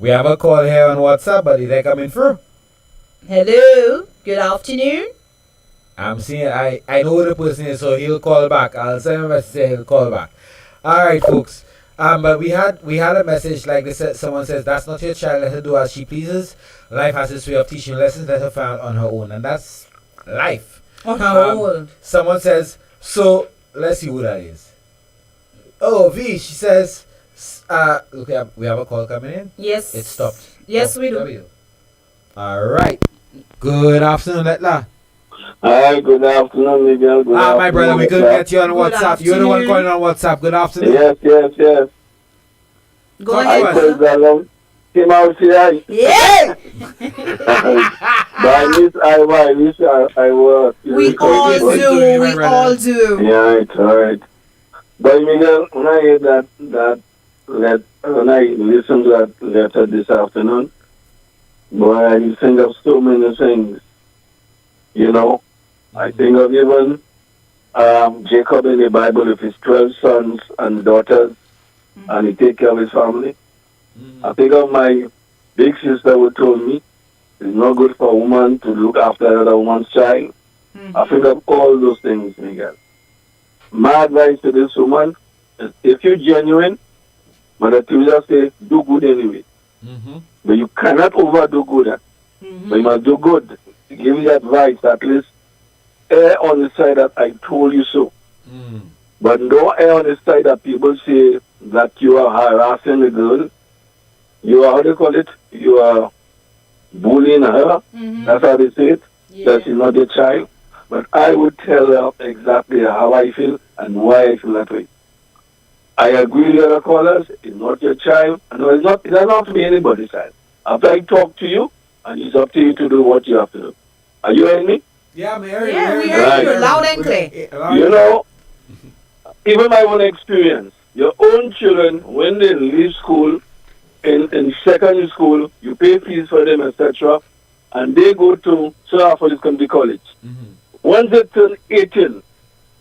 We have a call here on WhatsApp, but is they coming through? Hello. Good afternoon. I'm seeing. I know who the person is, so he'll call back. I'll send him a message saying he'll call back. All right, folks. But we had a message like this. Someone says, "That's not your child. Let her do as she pleases. Life has its way of teaching lessons. Let her find on her own," and that's life. On her own. Someone says, "So let's see who that is." Oh, V. She says, "Okay, we have a call coming in." Yes. It stopped. Yes, we do. All right. Good afternoon, Lettre. Hi, good afternoon, Miguel. Good afternoon, my brother, we couldn't get you on Good WhatsApp. You're the one calling on WhatsApp. Good afternoon. Yes. Go ahead. I said that I came out here. Yeah. But I wish I was. We all do. We all do. Yeah, it's alright. But Miguel, when I hear that when I listened to that letter this afternoon, boy, I think of so many things. You know, I think of even Jacob in the Bible with his 12 sons and daughters, and he take care of his family. I think of my big sister who told me it's not good for a woman to look after another woman's child. I think of all those things, Miguel. My advice to this woman is if you're genuine, Mother Teresa say, do good anyway. But you cannot overdo good. But you must do good. To give you advice, at least err on the side that I told you so. But don't err on the side that people say that you are harassing the girl. You are, how do you call it? You are bullying her. That's how they say it. That she's not your child. But I would tell her exactly how I feel and why I feel that way. I agree with the other callers. It's not your child. No, it's not. It doesn't have to be anybody's child. After I talk to you, and it's up to you to do what you have to do. Are you hearing me? Yeah, I'm we hear you loud and clear. You know, even my own experience, your own children, when they leave school, in secondary school, you pay fees for them, etc., and they go to South Community College. Once they turn 18,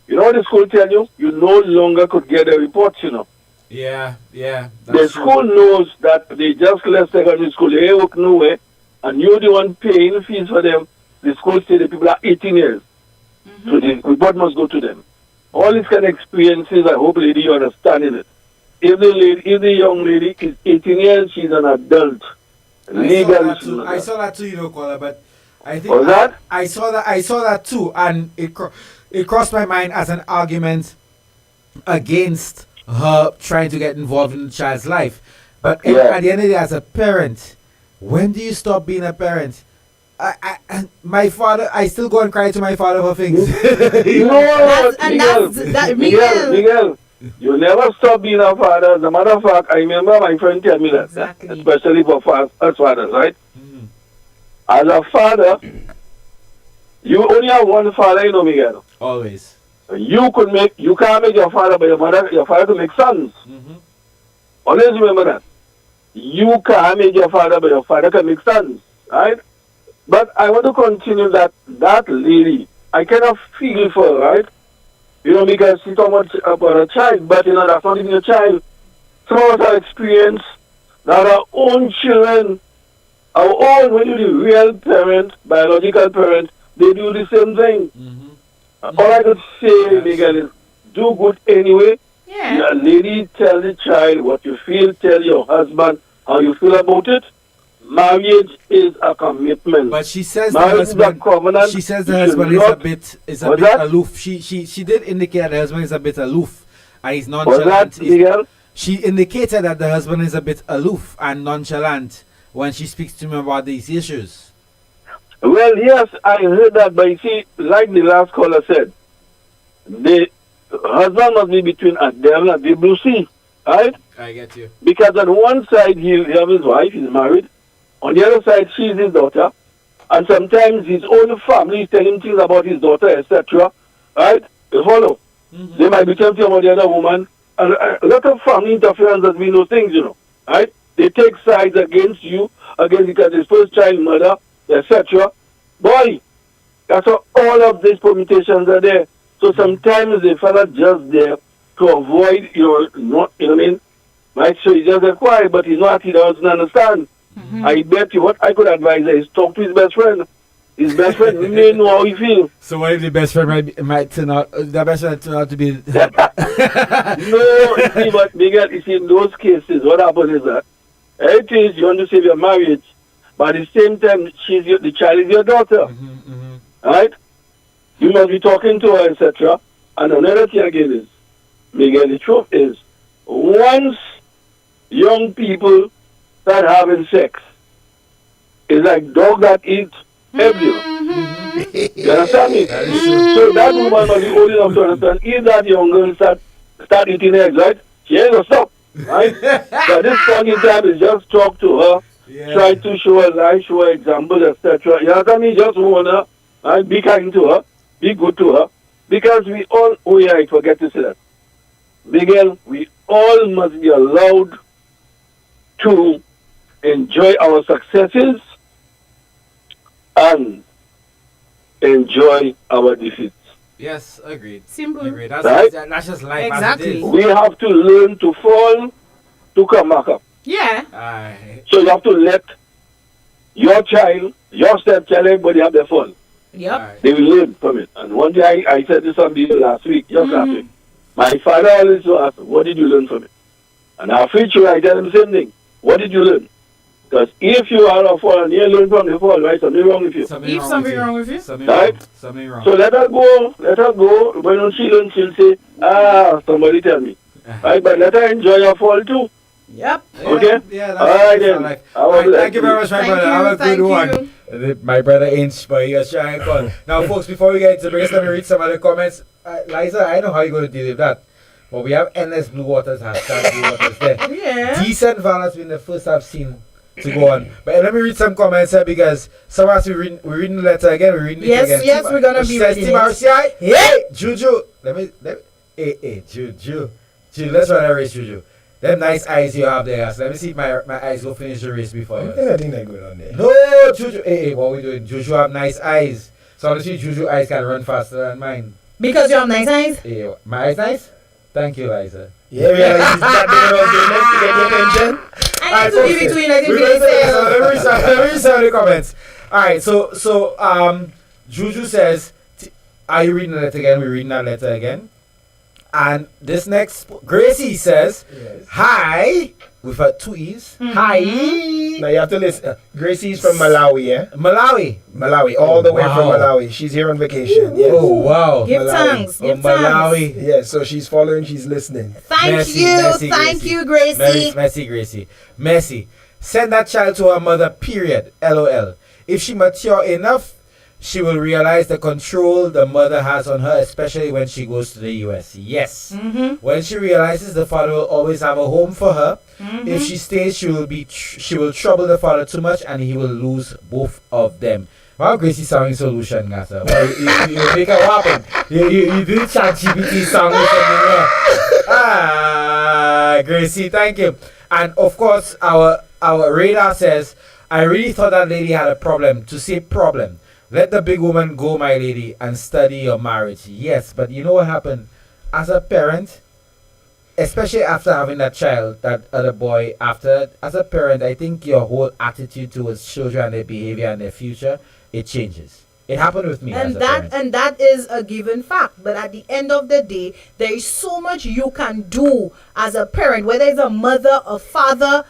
you know what the school tell you? You no longer could get a report, you know. Yeah. The school knows that they just left secondary school, they work nowhere, and you're the one paying fees for them. The school say the people are 18 years. So the report must go to them. All these kind of experiences, I hope, lady, you understanding it. If the young lady is 18 years, she's an adult. I saw that too, you know, Caller, but I think I saw that too, and it crossed my mind as an argument against her trying to get involved in the child's life. But at the end of the day, as a parent, when do you stop being a parent? My father, I still go and cry to my father for things. Miguel, you never stop being a father. As a matter of fact, I remember my friend tell me that, especially for us fathers, right? As a father, you only have one father, you know, Miguel. Always. You can't make your father, but your father could make sons. Always remember that. You can't make your father, but your father can make sons, right? But I want to continue that lady, I kind of feel for her, right? You know, because she talks about a child, but you know, that's not even a child. Some of us have experienced that our own children, when you're the real parent, biological parent, they do the same thing. All I could say, Miguel, is do good anyway. The lady, tell the child what you feel, tell your husband how you feel about it. Marriage is a commitment. But she says marriage the husband. Is a covenant. She says the husband is a bit aloof. She did indicate that the husband is a bit aloof and he's nonchalant. She indicated that the husband is a bit aloof and nonchalant when she speaks to him about these issues. Well, yes, I heard that, but you see, like the last caller said, the husband must be between Adele and the Blue Sea, right? I get you. Because on one side he have his wife, he's married. On the other side, she's his daughter. And sometimes his own family is telling him things about his daughter, etc. Right? You follow? They might be telling about the other woman. And a lot of family interference that we know things, you know. Right? They take sides against you, because his first child mother, etc. Boy, that's how all of these permutations are there. So sometimes the fella just there to avoid, not, you know what I mean? Right? So he's just quiet, but he's not, he doesn't understand. I bet you what I could advise is talk to his best friend. His best friend may know how he feels. So what if the best friend might turn out, the best friend turn out to be... No, you see, but Miguel, you see, in those cases, what happens is that everything is you want to save your marriage, but at the same time, the child is your daughter. Right? You must be talking to her, etc. And another thing again is, Miguel, the truth is, once young people start having sex, it's like dog that eats everything. You understand me? So that woman must be old enough to understand, if that young girl start eating eggs, right? She ain't gonna stop. Right? So at this point in time, is just talk to her, try to show her life, show her examples, etc. You understand me? Just warn her, right? Be kind to her, be good to her. Because we all, I forget to say that. Miguel, we all must be allowed to enjoy our successes and enjoy our defeats. Yes, agreed. Simple. Agreed. Right? That's just life Exactly. as it is. We have to learn to fall to come back up. Yeah. Aye. So you have to let your child, your stepchild, everybody have their fun. Yep. They will learn from it. And one day I said this on video last week, just last week. My father always asked, what did you learn from it? And after each I tell him the same thing. What did you learn? Because if you are a fall and you learn from the fall, right, something wrong with you. Something wrong with you. Right? Something wrong. So let her go. When she learns, she'll say, somebody tell me. Right? But let her enjoy her fall too. Yep. Okay? Yeah, all right then. Thank you very much, my brother. Have a good one. My brother Inch, but he was trying to call. Now, folks, before we get into the break, let me read some of the comments. Liza, I know how you're going to deal with that. But we have endless Blue Waters, hashtag Blue Waters there. Yeah. Decent Val has been the first I've seen to go on. But let me read some comments here because some of us we're reading the letter again. We're reading it again. Yes, we're going to be reading it. Hey, Juju. Hey, Juju. Let's run a race, Juju. Them nice eyes you have there. So let me see if my eyes will finish the race before you. I think they're going on there. No, Juju. Hey, what are we doing? Juju have nice eyes. So honestly, Juju eyes can run faster than mine. Because you have nice eyes? Hey, my eyes nice? Thank you, Liza. Yeah, yeah, he's not there to get your attention. I need to give it to you like you Let me read some of the comments. Alright, so Juju says, are you reading the letter again? We're reading that letter again. And this next, Gracie says, hi, with her two E's. Hi. Now you have to listen. Gracie's from Malawi, yeah? Malawi, all the way from Malawi. She's here on vacation. Yes. Oh, wow. Give thanks. Malawi. Yeah, so she's following, she's listening. Thank you, Gracie. Messi. Send that child to her mother, period. LOL. If she mature enough, she will realize the control the mother has on her, especially when she goes to the US. Yes. When she realizes the father will always have a home for her, if she stays, she will trouble the father too much, and he will lose both of them. Wow, Gracie sounding solution, Gasa. Well, you make it happen. You do ChatGPT sound Gracie, thank you. And of course, our radar says, I really thought that lady had a problem. To say problem. Let the big woman go, my lady, and study your marriage. Yes, but you know what happened? As a parent, especially after having that child, that other boy, as a parent, I think your whole attitude towards children and their behavior and their future, it changes. It happened with me as a parent. And that is a given fact. But at the end of the day, there is so much you can do as a parent, whether it's a mother, a father,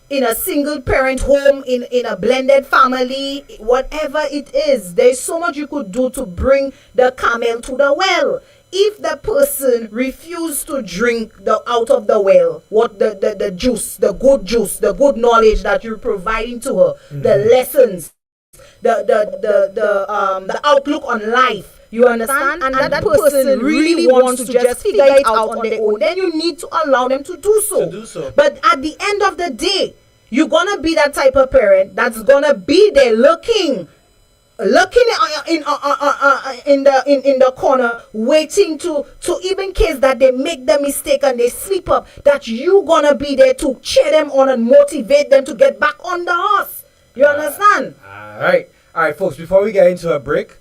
in a single parent home, in a blended family, whatever it is, there's so much you could do to bring the camel to the well. If the person refused to drink out of the well, what the juice, the good knowledge that you're providing to her, the lessons, the outlook on life, you understand? And that person really wants to just figure it out on their own, then you need to allow them to do so. But at the end of the day, you're gonna be that type of parent that's gonna be there looking in the corner, waiting to even case that they make the mistake and they slip up, that you gonna be there to cheer them on and motivate them to get back on the horse. You understand? All right, folks. Before we get into a break,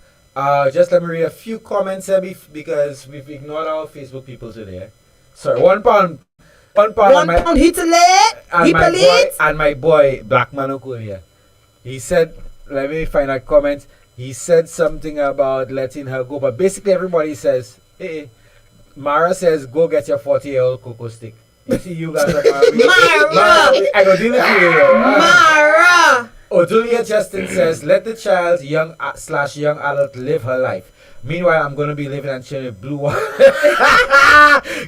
just let me read a few comments here because we've ignored our Facebook people today. Sorry, £1. £1 Hitler and my boy Black Man Okolia. He said, let me find a comment. He said something about letting her go, but basically everybody says, hey, Mara says, go get your 40-year-old cocoa stick. You see, you guys are Mara. I go deal with you. Mara. Odulia Justin says, let the child, young adult, live her life. Meanwhile, I'm going to be living and chilling with Blue Water.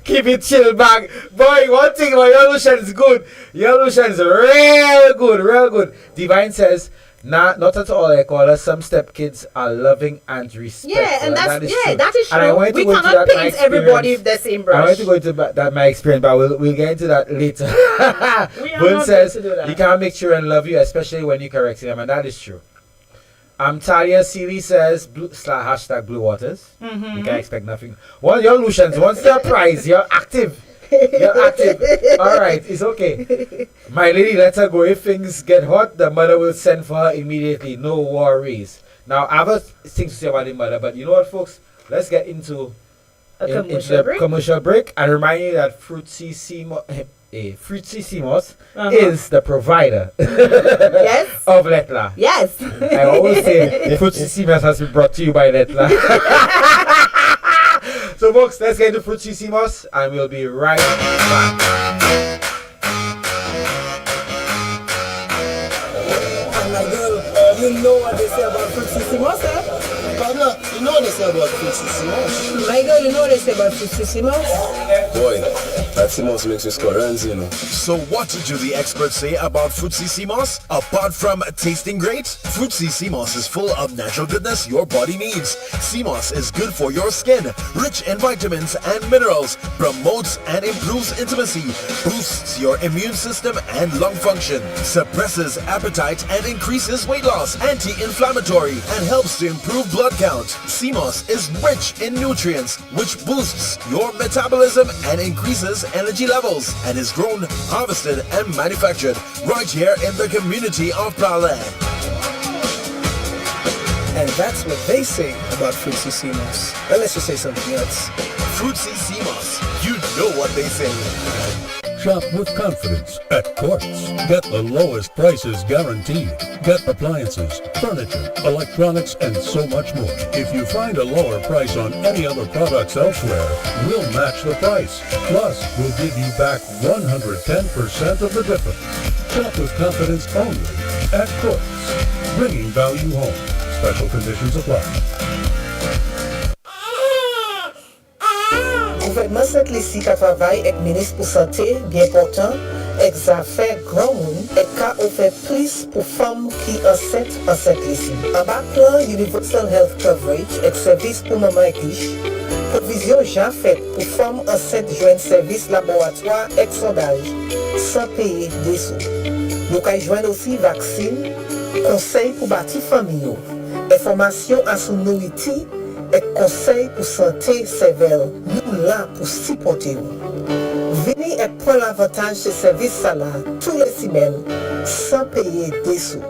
Keep it chill back. Boy, one thing about Yellow Shan is good. Yellow Shan is real good. Divine says, not at all. I call her. Some stepkids are loving and respectful. Yeah, and that is true. And I want we cannot paint everybody with the same brush. I want to go into that my experience, but we'll get into that later. Boone says, you can't make children love you, especially when you correct them, and that is true. Talia Seeley says, hashtag Blue Waters. You can't expect nothing. Well, your Lucians, once they're prize, you're active. You're active. All right, it's okay. My lady, let her go. If things get hot, the mother will send for her immediately. No worries. Now, I have a thing to say about the mother, but you know what, folks? Let's get into the commercial break and remind you that Fruitsissimo is the provider Yes. of Lettre. Yes. I always say Fruitsissimo has been brought to you by Lettre. So, folks, let's get into Fruitsissimo and we'll be right back. And my girl, you know what they say about Fruitsissimo, eh? Pablo, you know what they say about Fruitsissimo? My girl, you know what they say about Fruitsissimo? Boy, that Simos makes me score runs, you know. So what do the experts say about Fruitsissimo? Apart from tasting great, Fruitsissimo is full of natural goodness your body needs. Simos is good for your skin, rich in vitamins and minerals, promotes and improves intimacy, boosts your immune system and lung function, suppresses appetite and increases weight loss, anti-inflammatory, and helps to improve blood count. Simos is rich in nutrients, which boosts your metabolism and increases energy levels, and is grown, harvested, and manufactured right here in the community of Palais. And that's what they say about Fruitsissimo. Unless you say something else. Fruitsissimo, you know what they say. Shop with confidence at Quartz. Get the lowest prices guaranteed. Get appliances, furniture, electronics, and so much more. If you find a lower price on any other products elsewhere, we'll match the price. Plus, we'll give you back 110% of the difference. Shop with confidence only at Quartz. Bringing value home. Special conditions apply. Gouvernement Saint-Lucie qui travaille avec le ministre pour santé, bien important, avec affaires grand monde, et qu'a offert plus pour femmes qui enceintes en Saint-Lucie. En bas plan, Universal Health Coverage, avec service pour maman et riche, provision déjà faite pour femmes enceintes joindre service laboratoire et sondage, sans payer des sous. Nous pouvons joindre aussi vaccine, conseil pour bâtir famille, information à son nourriture, et conseil pour santé sévère, nous là pour supporter. Venez et prendre l'avantage de service là tous les semaines sans payer des sous.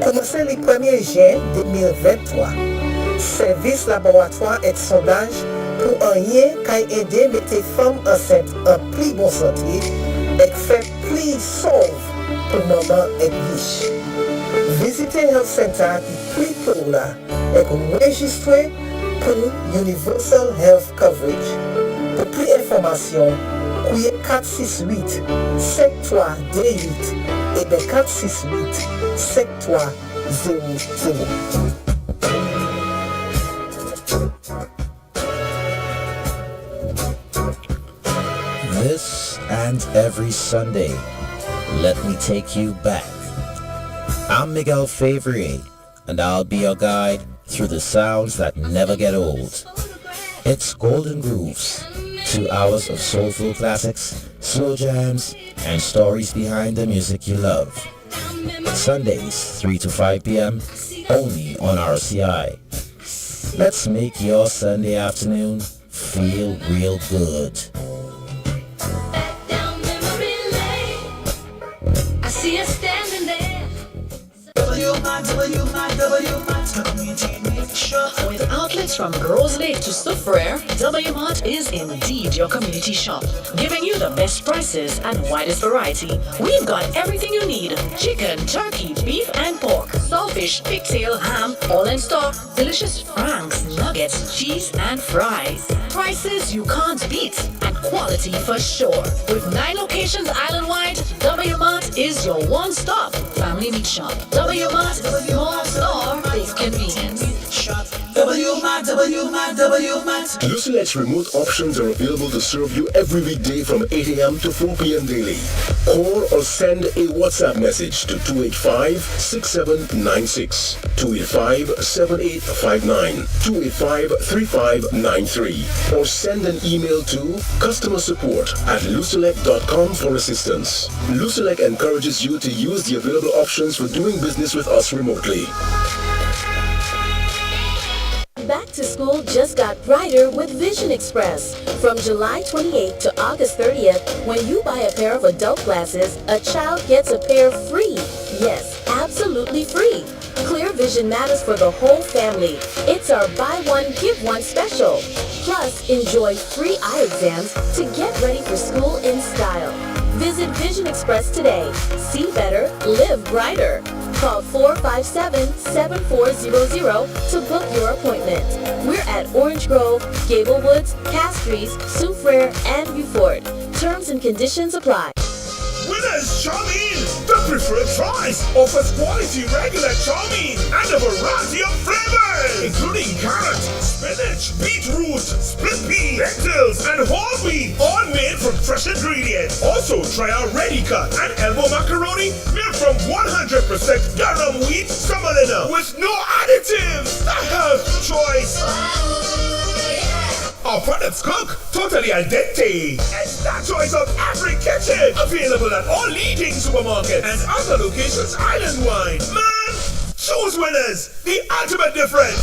Commencez le 1er juin 2023. Service laboratoire et sondage pour un lien qui aide à mettre les femmes enceintes en plus bonne santé et faire plus sauve pour maman et riche. Visitez Health Center plus tôt là et enregistrez pour Universal Health Coverage. Pour plus d'informations, couillez 468 7328 et bien 468 7300. This and every Sunday, let me take you back. I'm Miguel Favrier, and I'll be your guide through the sounds that never get old. It's Golden Grooves, 2 hours of soulful classics, slow jams, and stories behind the music you love. Sundays, 3 to 5 p.m., only on RCI. Let's make your Sunday afternoon feel real good. I see you standing there. With outlets from Rose Lake to Soufriere, W-Mart is indeed your community shop, giving you the best prices and widest variety. We've got everything you need: chicken, turkey, beef and pork, saltfish, pigtail, ham, all in stock, delicious franks, nuggets, cheese and fries. Prices you can't beat and quality for sure. With 9 locations island-wide, W-Mart is your one-stop family meat shop. W-Mart, more store, big convenience. W-Mart. Lucilet's remote options are available to serve you every weekday from 8 a.m. to 4 p.m. daily. Call or send a WhatsApp message to 285-6796, 285-7859, 285-3593, or send an email to customersupport@lucilec.com for assistance. Lucilec encourages you to use the available options for doing business with us remotely. Back to school just got brighter with Vision Express. From July 28th to August 30th, when you buy a pair of adult glasses, a child gets a pair free. Yes, absolutely free. Clear vision matters for the whole family. It's our buy one, give one special. Plus, enjoy free eye exams to get ready for school in style. Visit Vision Express today. See better, live brighter. Call 457-7400 to book your appointment. We're at Orange Grove, Gable Woods, Castries, Soufriere, and Beaufort. Terms and conditions apply. Winners Charmin, the preferred choice, offers quality regular Charmin and a variety of flavors, including carrot, spinach, beetroot, split pea, lentils, and whole wheat, all made from fresh ingredients. Also, try our ready cut and elbow macaroni made from 100% garum wheat semolina with no additives. The health choice. Our products cook totally al dente. It's the choice of every kitchen. Available at all leading supermarkets and other locations island-wide. Man, choose Winners, the ultimate difference.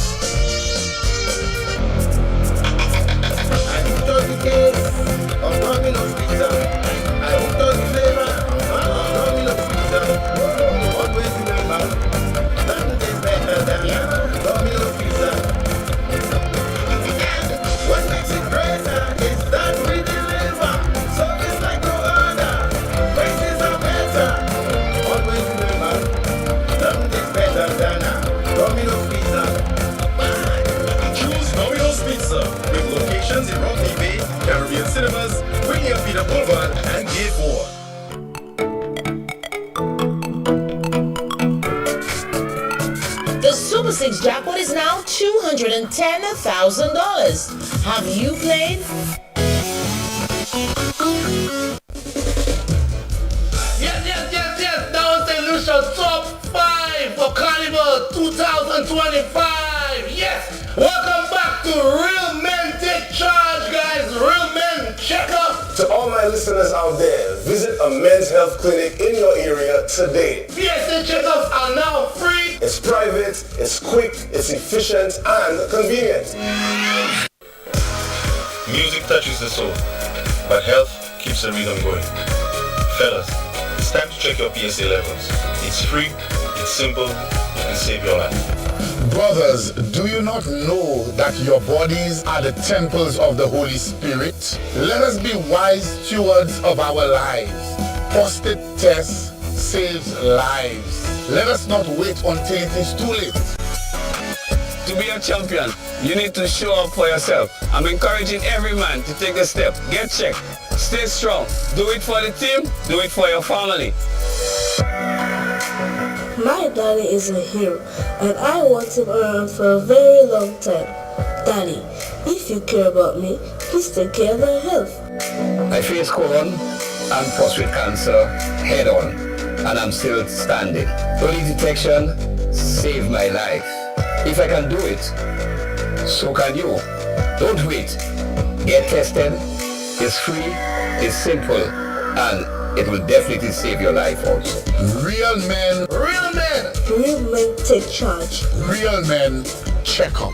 I hooked on the case of Domino's Pizza. I hooked on the flavor of Domino's Pizza. Always remember, nothing is better than Domino's Pizza. What makes it greater is that we deliver. Service like no other. Prices are better. Always remember, nothing is better than Domino's Pizza. Choose Domino's Pizza with locations in Rockney Bay, Caribbean Cinemas, William Peter Boulevard, and Gate 4. The Super 6 jackpot is now $210,000. Have you played? Yes. Down St. Lucia top 5 for Carnival 2025. Yes. Welcome back to Real Men Take Charge, guys. Real Men Check Up. To all my listeners out there, visit a men's health clinic in your area today. PSA checkups are now free. It's private, it's quick, it's efficient, and convenient. Music touches the soul, but health keeps the rhythm going. Fellas, it's time to check your PSA levels. It's free, it's simple, it can save your life. Brothers, do you not know that your bodies are the temples of the Holy Spirit? Let us be wise stewards of our lives. Prostate test saves lives. Let us not wait until it is too late. To be a champion, you need to show up for yourself. I'm encouraging every man to take a step. Get checked. Stay strong. Do it for the team. Do it for your family. My daddy is a hero, and I want him around for a very long time. Daddy, if you care about me, please take care of my health. I face colon and prostate cancer head on, and I'm still standing. Early detection saved my life. If I can do it, so can you. Don't wait. Get tested. It's free, it's simple, and it will definitely save your life also. Real men take charge. Real men check up.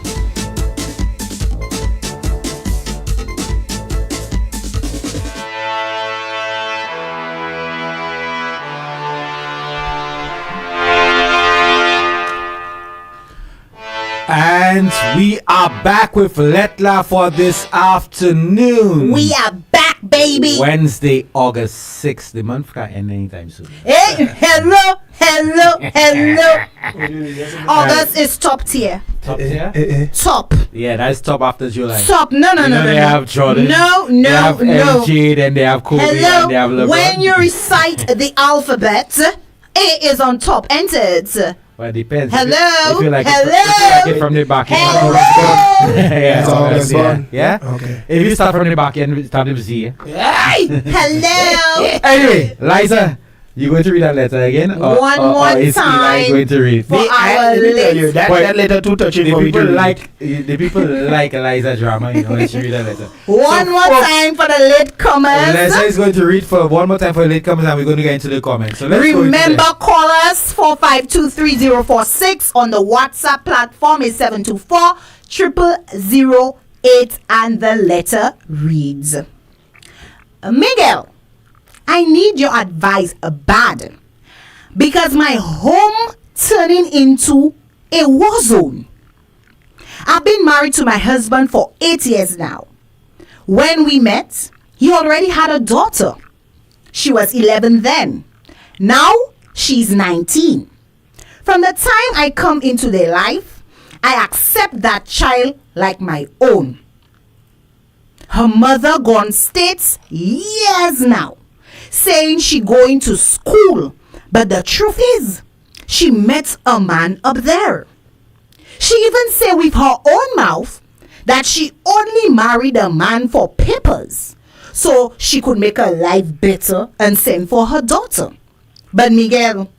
And we are back with Lettre for this afternoon. We are back, baby. Wednesday, August 6th. The month can't end anytime soon. Hey, hello. August is top tier. Top tier? Top. Yeah, that's top after July. Top. No. They have Jordan. No. They have MJ, then they have Kobe, Hello. and they have LeBron. When you recite the alphabet, A is on top. Enter it. Well, it depends. Hello. If you like Hello. it from the back end. Yeah, it's August born. Yeah? Okay. If you start from the back end, start with Z. Hey. Hello. Anyway, Liza, You going to read that letter again? One more is time Eli going to read? for our Let me tell you, list. that letter too touching The for me to people read. the people like Eliza drama, you know, when she read that letter. One more time for the latecomers. Eliza is going to read for one more time for the latecomers, and we're going to get into the comments. So let's Remember, go into call us 4523046 on the WhatsApp platform is 724-0008 and the letter reads, Miguel, I need your advice bad because my home turning into a war zone. I've been married to my husband for 8 years now. When we met, he already had a daughter. She was 11 then. Now she's 19. From the time I come into their life, I accept that child like my own. Her mother gone states years now, saying she going to school, but the truth is, she met a man up there. She even say with her own mouth that she only married a man for papers, so she could make her life better and send for her daughter. But Miguel,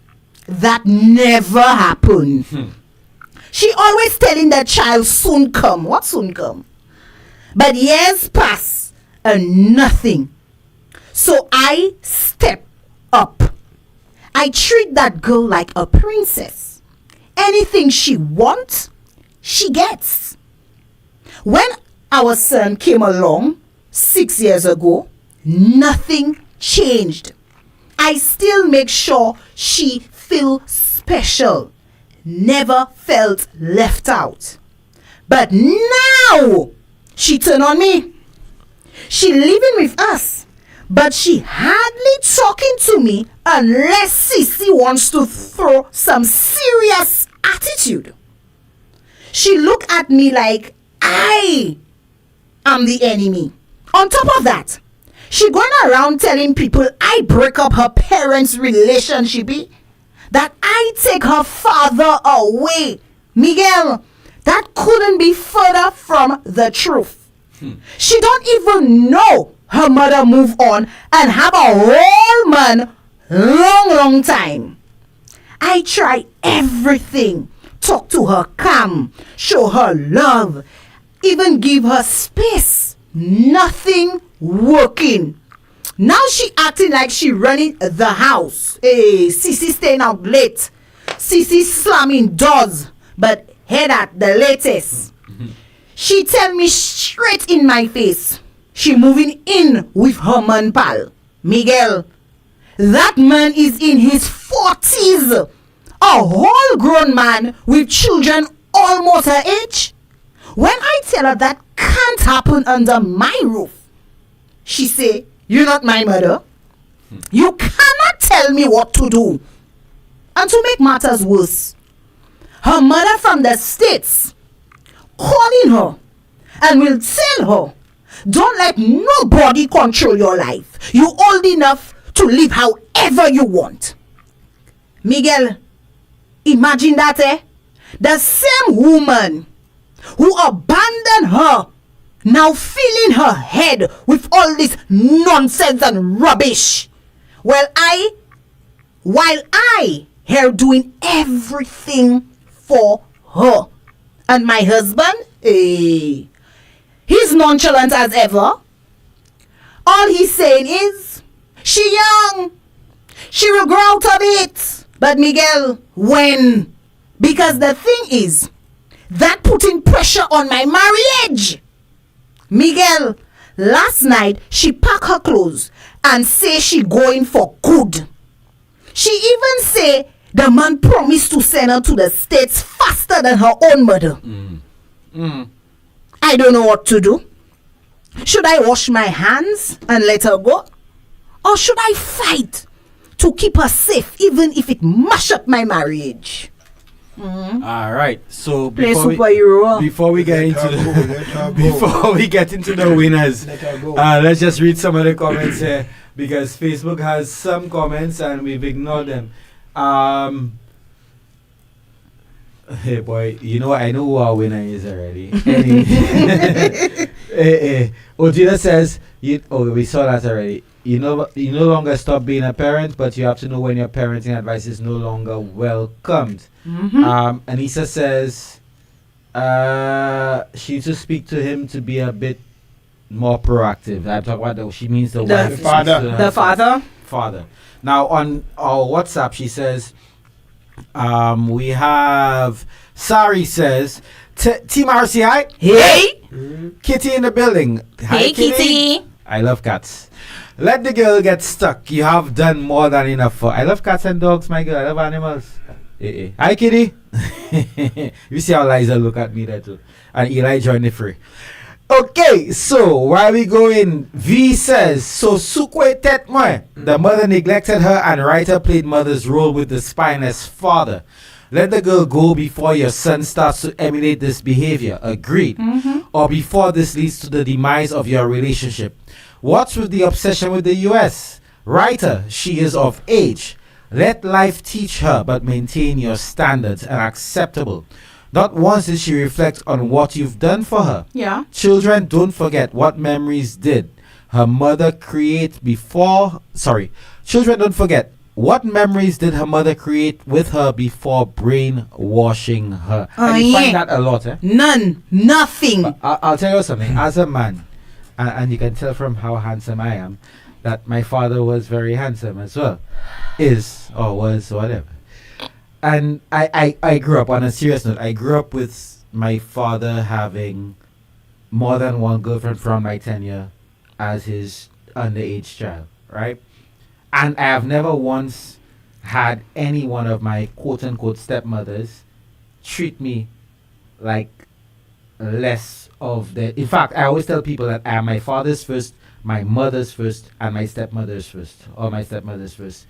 that never happened. She always telling the child soon come. What soon come? But years pass and nothing. So I step up. I treat that girl like a princess. Anything she wants, she gets. When our son came along 6 years ago, nothing changed. I still make sure she feel special. Never felt left out. But now she turned on me. She living with us, but she hardly talking to me unless Sissy wants to throw some serious attitude. She look at me like I am the enemy. On top of that, she going around telling people I break up her parents' relationship, that I take her father away. Miguel, that couldn't be further from the truth. She don't even know her mother moved on and have a whole man long time. I try everything. Talk to her calm, show her love, even give her space. Nothing working. Now she acting like she running the house. Hey, Sissy staying out late. Sissy slamming doors, but head at the latest. She tell me straight in my face, she moving in with her man pal, Miguel. That man is in his 40s. A whole grown man with children almost her age. When I tell her that can't happen under my roof, she say, you're not my mother. You cannot tell me what to do. And to make matters worse, her mother from the States calling her and will tell her, don't let nobody control your life. You old enough to live however you want. Miguel, imagine that, eh? The same woman who abandoned her now filling her head with all this nonsense and rubbish. While I here doing everything for her. And my husband, he's nonchalant as ever. All he's saying is, she young. She will grow out of it. But Miguel, when? Because the thing is, that putting pressure on my marriage. Miguel, last night she pack her clothes and say she going for good. She even say the man promised to send her to the States faster than her own mother. I don't know what to do. Should I wash my hands and let her go? Or should I fight to keep her safe even if it mash up my marriage? All right. So Play before we get into the winners, let's just read some of the comments here because Facebook has some comments and we've ignored them. Hey boy, you know what? I know who our winner is already. Anyway. Ojida says, we saw that already. you no longer stop being a parent, but you have to know when your parenting advice is no longer welcomed. Anissa says she used to speak to him to be a bit more proactive. I'm talking about she means the wife. The father. Father. Now on our WhatsApp, she says, we have Sari says, Team RCI. Hey. Kitty in the building. Hi, Hey, Kitty. I love cats. Let the girl get stuck. You have done more than enough for. I love cats and dogs, my girl. I love animals. Hi, Kitty. You see how Liza look at me there too. And Eli joined the fray. Okay, so where we going? V says, so Sukwe Tetmoe, the mother neglected her and writer played mother's role with the spineless father. Let the girl go before your son starts to emulate this behavior. Agreed. Or before this leads to the demise of your relationship. What's with the obsession with the US? Writer, she is of age. Let life teach her, but maintain your standards and acceptable. Not once did she reflect on what you've done for her. Yeah. Children, don't forget what memories did her mother create before. Sorry. Children, don't forget what memories did her mother create with her before brainwashing her. And you find that a lot, eh? None. Nothing. But I'll tell you something. As a man, and you can tell from how handsome I am, that my father was very handsome as well. Is, or was, whatever. And I grew up, on a serious note, I grew up with my father having more than one girlfriend from my tenure as his underage child, right? And I have never once had any one of my quote-unquote stepmothers treat me like less of the... In fact, I always tell people that I am my father's first, my mother's first, and my stepmother's first, or my stepmother's first.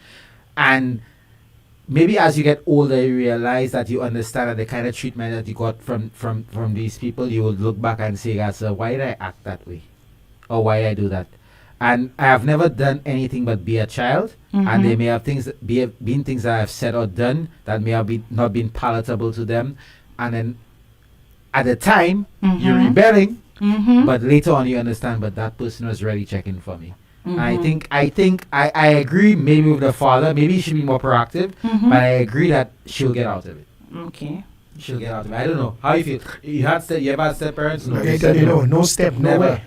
And maybe as you get older, you realize that you understand that the kind of treatment that you got from these people, you will look back and say, why did I act that way? Or why did I do that? And I have never done anything but be a child. And there may have been things that I have said or done that may have not been palatable to them. And then at the time, you're rebelling. But later on, you understand, but that person was really checking for me. I think I agree maybe with the father. Maybe he should be more proactive. But I agree that she'll get out of it. Okay. She'll get out of it. I don't know. How you feel? You ever had step parents? No. No step, nowhere.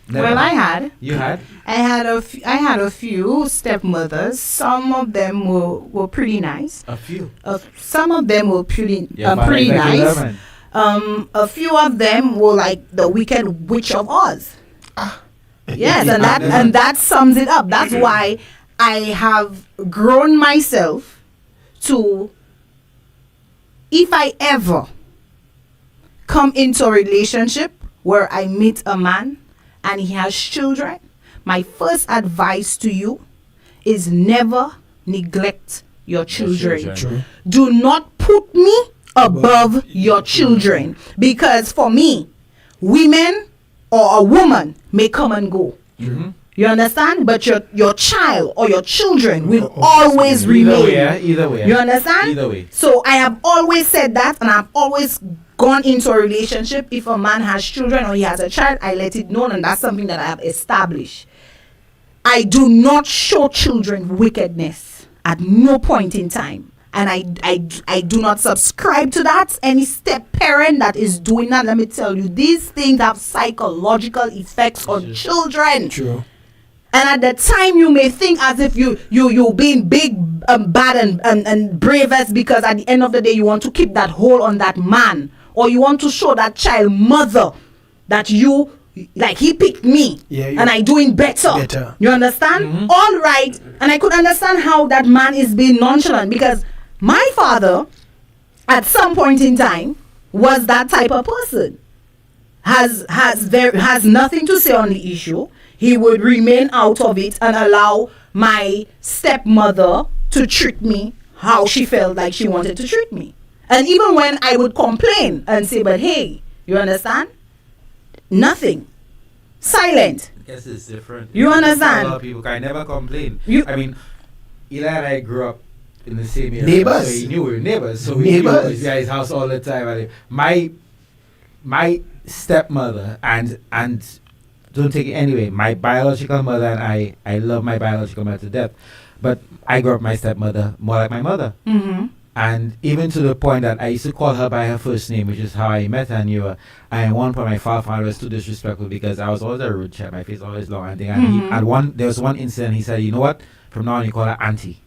Never. Well, I had. You had? I had a few stepmothers. Some of them were pretty nice. A few. Some of them were pretty pretty nice. A few of them were like the Wicked Witch of Oz. Yes, and that sums it up. That's why I have grown myself to, if I ever come into a relationship where I meet a man and he has children, my first advice to you is never neglect your children. True. Do not put me above your children, because for me, women or a woman may come and go. You understand? But your child or your children will always remain. Either way. You understand? Either way. So I have always said that, and I've always gone into a relationship. If a man has children or he has a child, I let it know, and that's something that I have established. I do not show children wickedness at no point in time. And I do not subscribe to that. Any step parent that is doing that, let me tell you, these things have psychological effects on children. True. And at the time, you may think as if you being big, bad, and bravest, because at the end of the day, you want to keep that hold on that man, or you want to show that child mother that you, like, he picked me, and I doing better. You understand? All right. And I could understand how that man is being nonchalant, because my father, at some point in time, was that type of person. Has nothing to say on the issue. He would remain out of it and allow my stepmother to treat me how she felt like she wanted to treat me. And even when I would complain and say, but hey, you understand? Nothing. Silent. I guess it's different. You understand? A lot of people can never complain. I mean, Eli and I grew up in the same area. Neighbors. So he knew we were neighbors. So we knew his guy's house all the time. My stepmother and don't take it anyway. My biological mother and I love my biological mother to death. But I grew up my stepmother more like my mother. Mm-hmm. And even to the point that I used to call her by her first name, which is how I met her and knew her. And at one point, my father was too disrespectful because I was always a rude chap. My face always long and thing. And there was one incident. He said, "You know what? From now on, you call her auntie.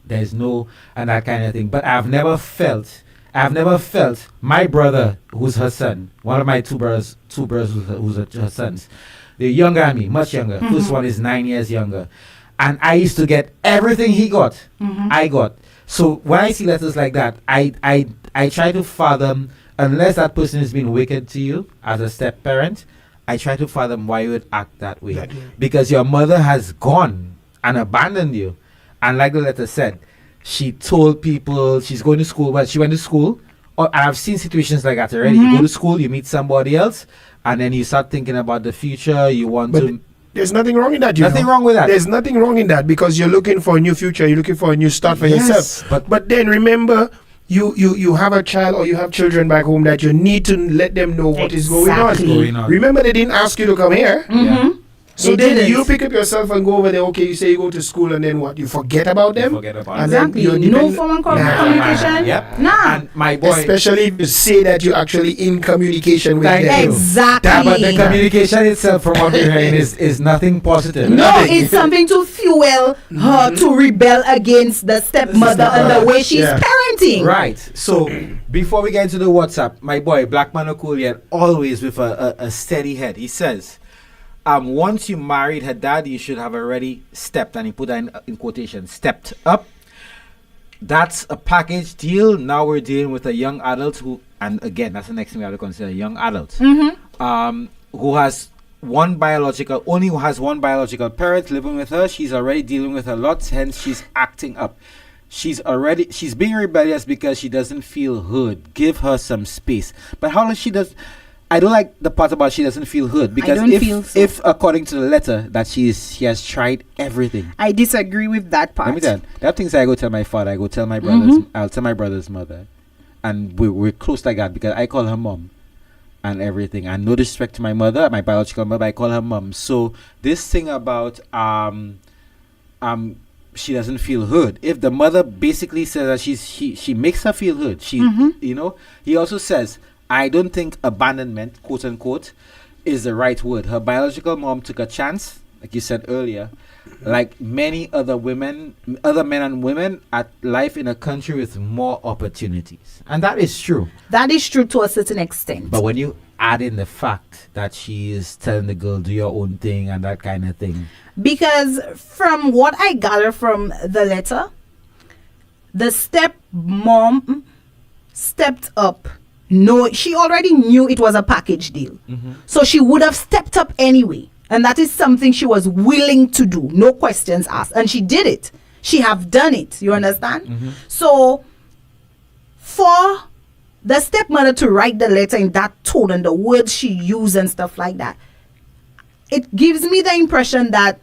There's no and that kind of thing." But I've never felt my brother, who's her son, one of my two brothers who's her sons. They're younger than me, much younger. First one is 9 years younger, and I used to get everything he got. I got. So when I see letters like that, I try to fathom, unless that person has been wicked to you as a step parent, I try to fathom why you would act that way. Because your mother has gone and abandoned you. And like the letter said, she told people she's going to school, but she went to school. And I've seen situations like that already. You go to school, you meet somebody else, and then you start thinking about the future. You want to... There's nothing wrong in that. Nothing wrong with that. There's nothing wrong in that because you're looking for a new future. You're looking for a new start for yourself. But then remember, you have a child or you have children back home that you need to let them know what is going on. Remember, they didn't ask you to come here. So then you pick up yourself and go over there. Okay, you say you go to school and then what? You forget about them? Exactly. No form of communication. Yep. Nah. And my boy... Especially if you say that you're actually in communication with them. Exactly. But the communication itself, from what we're hearing, is nothing positive. No, it's something to fuel her to rebel against the stepmother and the way she's parenting. Right. So, before we get into the WhatsApp, my boy, Black Man Okulian, always with a steady head, he says... once you married her dad, you should have already stepped, and he put that in quotation, stepped up. That's a package deal. Now we're dealing with a young adult who, and again, that's the next thing we have to consider, a young adult, who has one biological parent living with her. She's already dealing with a lot, hence she's acting up. She's being rebellious because she doesn't feel heard. Give her some space. But how does she I don't like the part about she doesn't feel heard, because if according to the letter that she has tried everything. I disagree with that part. Let me tell you, there are things I go tell my father, I go tell my brothers, I'll tell my brother's mother, and we're close like that because I call her mom and everything. And no disrespect to my mother, my biological mother, I call her mom. So this thing about she doesn't feel heard. If the mother basically says that she makes her feel heard, he also says, I don't think abandonment, quote unquote, is the right word. Her biological mom took a chance, like you said earlier, like many other men and women at life in a country with more opportunities. And that is true. That is true to a certain extent. But when you add in the fact that she is telling the girl, do your own thing and that kind of thing. Because from what I gather from the letter, the stepmom stepped up. No, she already knew it was a package deal. So she would have stepped up anyway. And that is something she was willing to do. No questions asked. And she did it. She have done it. You understand? So for the stepmother to write the letter in that tone and the words she used and stuff like that, it gives me the impression that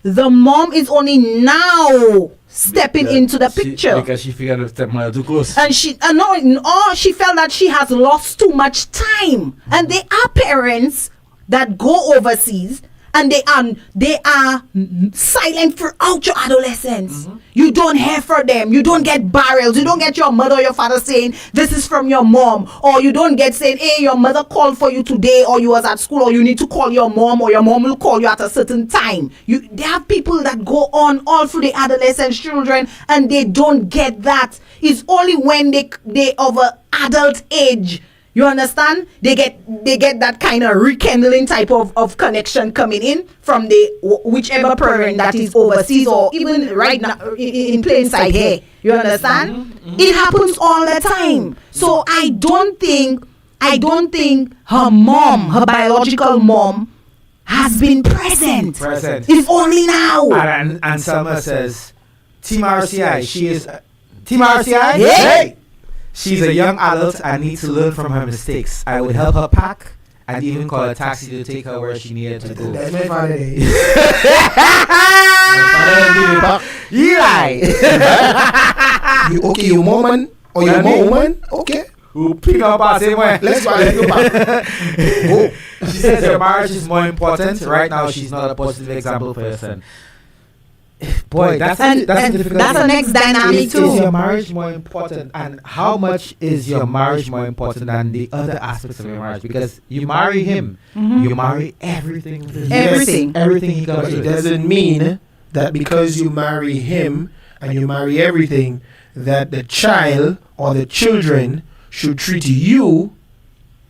the mom is only now stepping into the picture because she figured the stepmother too close, and she felt that she has lost too much time. And they are parents that go overseas and they are silent throughout your adolescence. You don't hear from them. You don't get barrels. You don't get your mother or your father saying this is from your mom, or you don't get saying, hey, your mother called for you today, or you was at school, or you need to call your mom, or your mom will call you at a certain time. They have people that go on all through the adolescent children and they don't get that. It's only when they of a adult age, you understand? They get that kind of rekindling type of connection coming in from the whichever parent that is overseas or even right now in plain sight here. You understand? It happens all the time. So I don't think her mom, her biological mom, has been present. It's only now. And Selma says, Team RCI, she is Team RCI? Hey! She's a young adult and needs to learn from her mistakes. I would help her pack and even call a taxi to take her where she needed to go. That's my father. Eli! You mom man? Or your mom woman? Okay. who pick up our same way. Let's go back. Go. She says your marriage is more important. Right now, she's not a positive example for her son. Boy, that's a difficult. That's the next dynamic too. Is your marriage more important, and how much is your marriage more important than the other aspects of your marriage? Because you marry him, you marry everything. Everything he comes But it with. doesn't mean that because you marry him and you marry everything, that the child or the children should treat you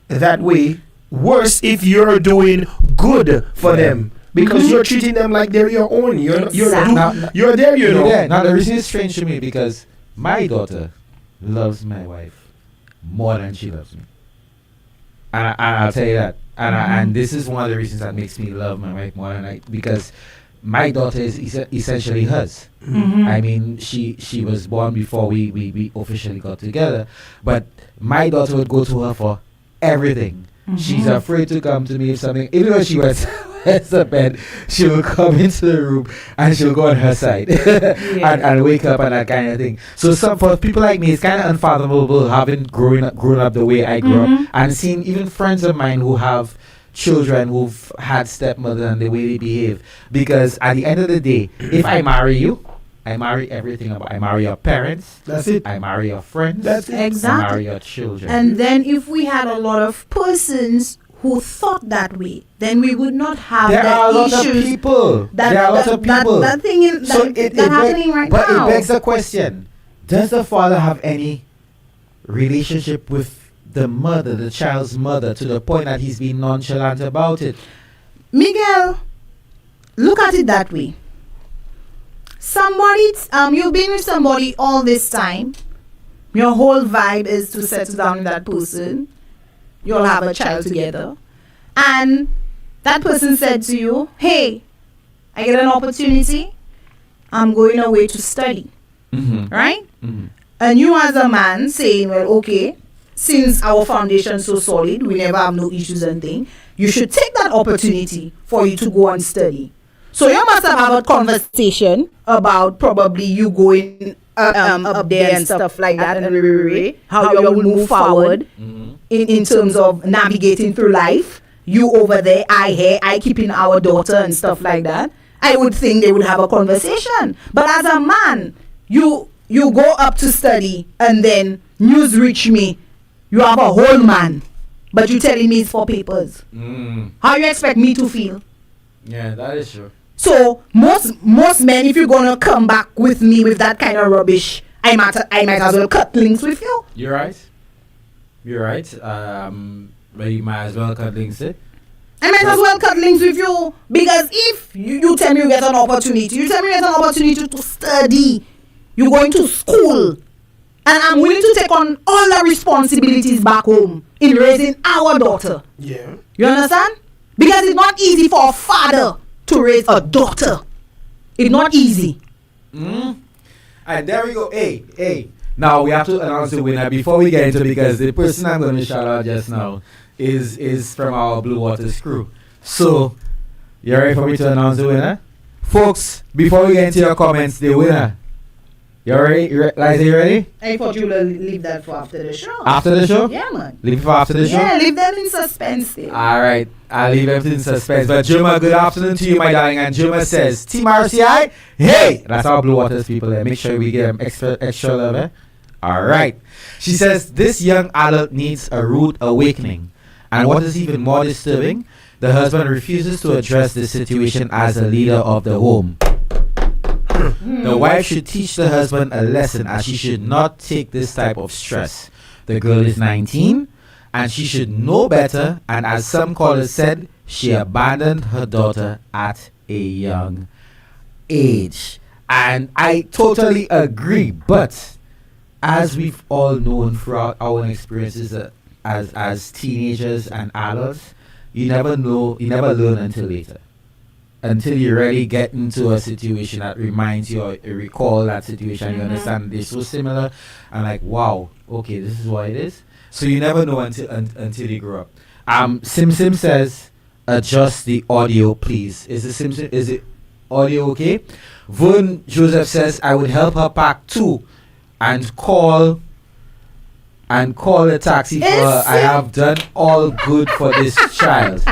that way. Worse if you're doing good for them. Because you're treating them like they're your own. You're there, you know. Yeah. Now the reason is strange to me because my daughter loves my wife more than she loves me, and I'll tell you that. And this is one of the reasons that makes me love my wife more than because my daughter is essentially hers. I mean, she was born before we officially got together, but my daughter would go to her for everything. She's afraid to come to me if something, even though she was to bed, she will come into the room and she'll go on her side and wake up and that kind of thing. So for people like me, it's kind of unfathomable having grown up the way I grew up and seeing even friends of mine who have children who've had stepmother and the way they behave. Because at the end of the day, if I marry you, I marry everything about. I marry your parents. That's it. I marry your friends. That's it. Exactly. I marry your children. And then if we had a lot of persons who thought that way, then we would not have there the are a lot issues. of people. There are a lot of people. That thing is happening right but now. But it begs the question: does the father have any relationship with the mother, the child's mother, to the point that he's being nonchalant about it? Miguel, look at it that way. You've been with somebody all this time. Your whole vibe is to settle down with that person. You'll have a child together. And that person said to you, hey, I get an opportunity. I'm going away to study. Right? And you as a man saying, well, okay, since our foundation is so solid, we never have no issues and things, you should take that opportunity for you to go and study. So you must have a conversation about probably you going up there and stuff like that, and how you will move forward in terms of navigating through life. You over there, I here, I keeping our daughter and stuff like that. I would think they would have a conversation. But as a man, you go up to study and then news reach me. You have a whole man, but you telling me it's for papers. How you expect me to feel? Yeah, that is true. So most men, if you're gonna come back with me with that kind of rubbish, I might as well cut links with you. You're right. But you might as well cut links. I might as well cut links with you because if you tell me you get an opportunity, to study, you're going to school, and I'm willing to take on all the responsibilities back home in raising our daughter. Yeah. You understand? Because it's not easy for a father to raise a daughter. It's not easy. And there we go. Hey. Now we have to announce the winner before we get into it, because the person I'm going to shout out just now is from our Blue Waters crew. So, you ready for me to announce the winner? Folks, before we get into your comments, the winner. You ready? Liza, you ready? I thought you would leave that for after the show. After the show? Yeah, man. Leave it for after the show? Yeah, leave them in suspense still. Alright, I'll leave everything in suspense. But Juma, good afternoon to you, my darling. And Juma says, Team RCI, hey! That's our Blue Waters people there. Make sure we give them extra love, eh? Alright. She says, this young adult needs a rude awakening. And what is even more disturbing, the husband refuses to address the situation as a leader of the home. The wife should teach the husband a lesson, as she should not take this type of stress. The girl is 19 and she should know better, and as some callers said, she abandoned her daughter at a young age. And I totally agree, but as we've all known throughout our experiences as teenagers and adults, you never learn until later. Until you really get into a situation that reminds you or recall that situation, you understand they're so similar, and like, wow, okay, this is what it is. So you never know until you grow up. Sim says, adjust the audio, please. Is it audio okay? Vern Joseph says, I would help her pack too and call and call a taxi for her. I have done all good for this child.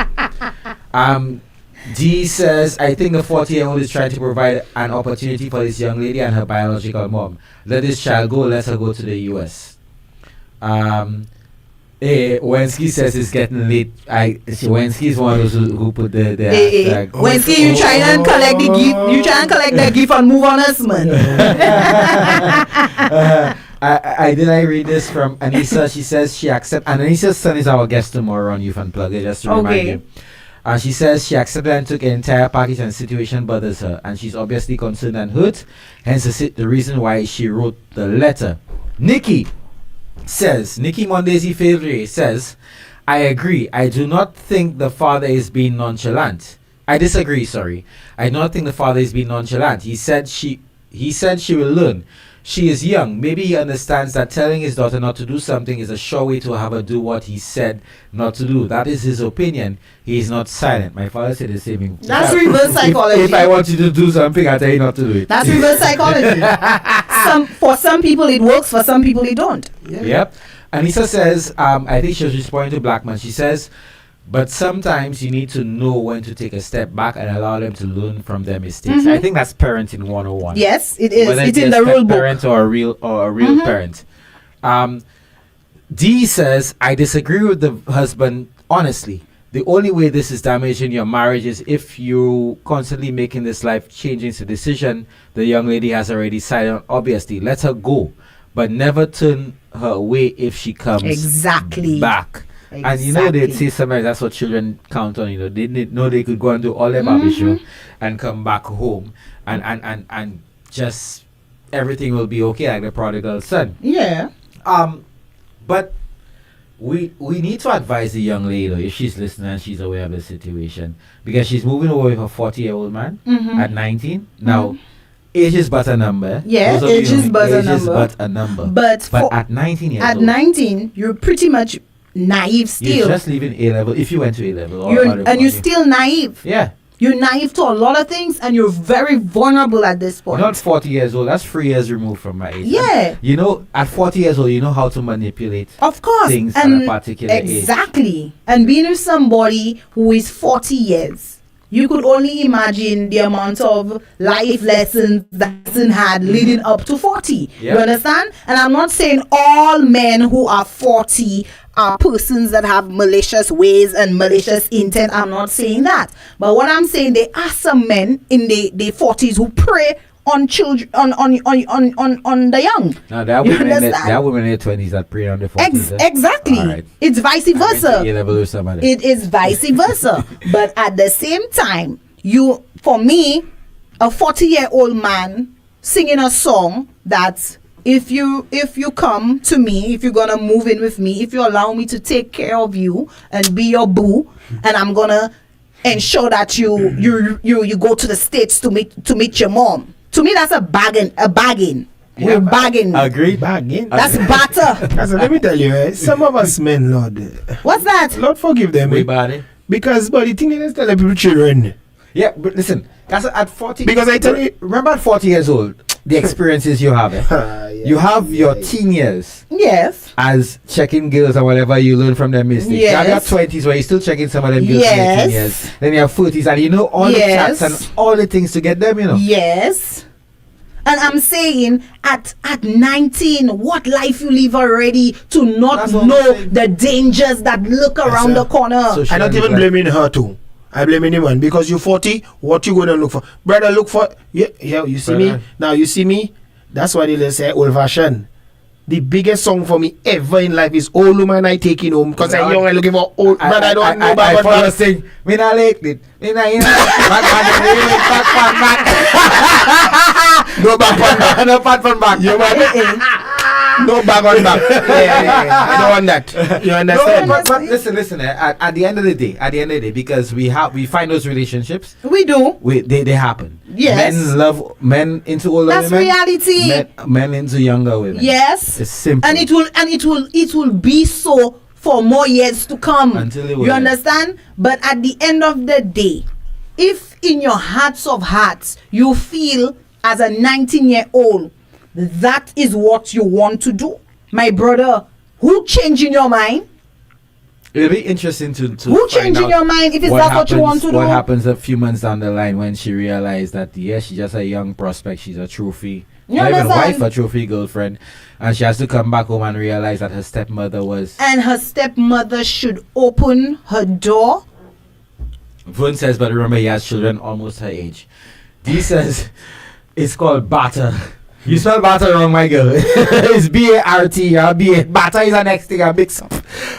D says, I think the 40-year-old is trying to provide an opportunity for this young lady and her biological mom. Let this child go. Let her go to the U.S. Wensky says it's getting late. Wensky is one of those who put the hashtag. Wensky, you trying to collect the gift. You trying to collect the gift and move on us, man. I read this from Anissa. She says she accepts, and Anissa's son is our guest tomorrow on Youth Unplugged, just to remind you. And she says she accepted and took an entire package and situation bothers her, and she's obviously concerned and hurt, hence the reason why she wrote the letter. Nikki Mondesi Fevrier says, I agree. I do not think the father is being nonchalant. I disagree, sorry. I do not think the father is being nonchalant. He said she will learn. She is young. Maybe he understands that telling his daughter not to do something is a sure way to have her do what he said not to do. That is his opinion. He is not silent. My father said the same thing. That's reverse psychology. If I want you to do something, I tell you not to do it. That's reverse psychology. For some people it works, for some people it don't. Yep. Anissa says, I think she was responding to Blackman. She says, but sometimes you need to know when to take a step back and allow them to learn from their mistakes. I think that's parenting 101. Yes, it is. Whether It's in the rule book. Parent or a real parent. D says, I disagree with the husband. Honestly, the only way this is damaging your marriage is if you constantly making this life-changing decision the young lady has already decided on. Obviously, let her go, but never turn her away if she comes back. And you know they'd say sometimes that's what children count on. You know they know they could go and do all their barbecue and come back home and just everything will be okay like the prodigal son. Yeah. But we need to advise the young lady if she's listening and she's aware of the situation, because she's moving away with a 40-year-old man at 19 now. Age is but a number. Yeah, age is but a number. But at 19 years at old, 19, you're pretty much naive still. You're just leaving A level. If you went to A level, you're still naive. Yeah. You're naive to a lot of things, and you're very vulnerable at this point. You're not 40 years old. That's 3 years removed from my age. Yeah. And, at 40 years old, you know how to manipulate of course. Things at a particular age. Exactly. And being with somebody who is 40 years, you could only imagine the amount of life lessons that person had leading up to 40. You understand? And I'm not saying all men who are 40 are persons that have malicious ways and malicious intent. I'm not saying that. But what I'm saying, there are some men in the 40s who prey on children, on the young. Now there are women in their 20s that prey on the 40s. Exactly. Right. It's vice versa. It is vice versa. But at the same time, for me, a 40-year-old man singing a song that if you come to me, if you're gonna move in with me, if you allow me to take care of you and be your boo, and I'm gonna ensure that you go to the States to meet your mom. To me, that's a bargain. We're bargaining. Agreed. Bargain. That's barter. Let me tell you, some of us men, Lord. What's that? Lord, forgive them. We bad. Because, but the thing is, tell the people children. Yeah, but listen, that's at 40. Because I tell you, remember at 40 years old, the experiences you have. You have your teen years. Yes. As checking girls and whatever you learn from their mistakes. Yes. You have your 20s where you're still checking some of them girls in their teen years. Then you have 40s and you know all the chats and all the things to get them, you know. Yes. And I'm saying at 19, what life you live already to not know the dangers that look around the corner. So I'm not even blaming her too. I blame anyone because you're 40. What you gonna look for, brother? Look for you see me now. You see me. That's why they say old fashioned. The biggest song for me ever in life is Old Woman I Taking Home, because I'm young and looking for old. But I don't know about what sing. Me not like it. Me not no back on back. No back on back. You no back on back. I don't want that. You understand? No, but listen. At the end of the day, because we find those relationships. We do. They happen. Yes. Men love men into older women. That's reality. Men into younger women. Yes. It's simple. And it will be so for more years to come. Until you understand? But at the end of the day, if in your hearts of hearts you feel as a 19-year-old that is what you want to do, my brother, Who changing your mind? It'll be interesting to Who changing your mind if it's not what you want to do? What happens a few months down the line when she realized that she's just a young prospect, she's a trophy, not even wife, a trophy girlfriend, and she has to come back home and realize that her stepmother was. And her stepmother should open her door. Vern says, but remember he has children almost her age. Dee says it's called batter. You spell batter wrong, my girl. It's B-A-R-T. Batter is the next thing I mix up.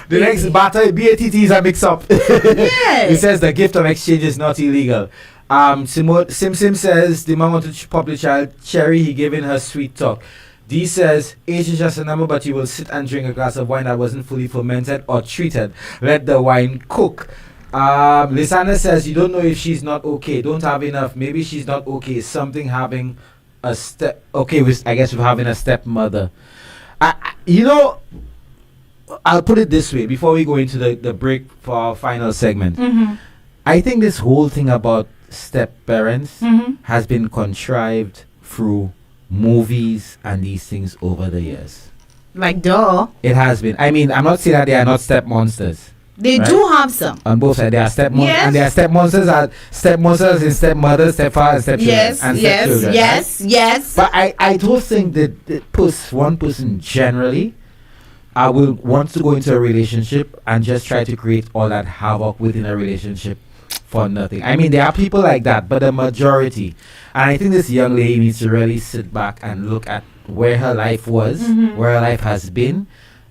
The next batter, B-A-T-T is a mix up. Yeah. He says the gift of exchange is not illegal. Sim says the man wanted to pop the child cherry. He gave in her sweet talk. Dee says age is just a number, but you will sit and drink a glass of wine that wasn't fully fermented or treated. Let the wine cook. Lisana says you don't know if she's not okay. Don't have enough. Maybe she's not okay. Something having a step. Okay, I guess we're having a stepmother. I'll put it this way before we go into the break for our final segment. I think this whole thing about step parents has been contrived through movies and these things over the years. Like duh. It has been. I mean, I'm not saying that they are not step monsters. They do have some. On both sides, they are step monsters, and they are step monsters and stepmothers, stepfathers, stepchildren, and stepchildren. Yes. But I don't think that one person generally will want to go into a relationship and just try to create all that havoc within a relationship for nothing. I mean, there are people like that, but the majority, and I think this young lady needs to really sit back and look at where her life was, where her life has been,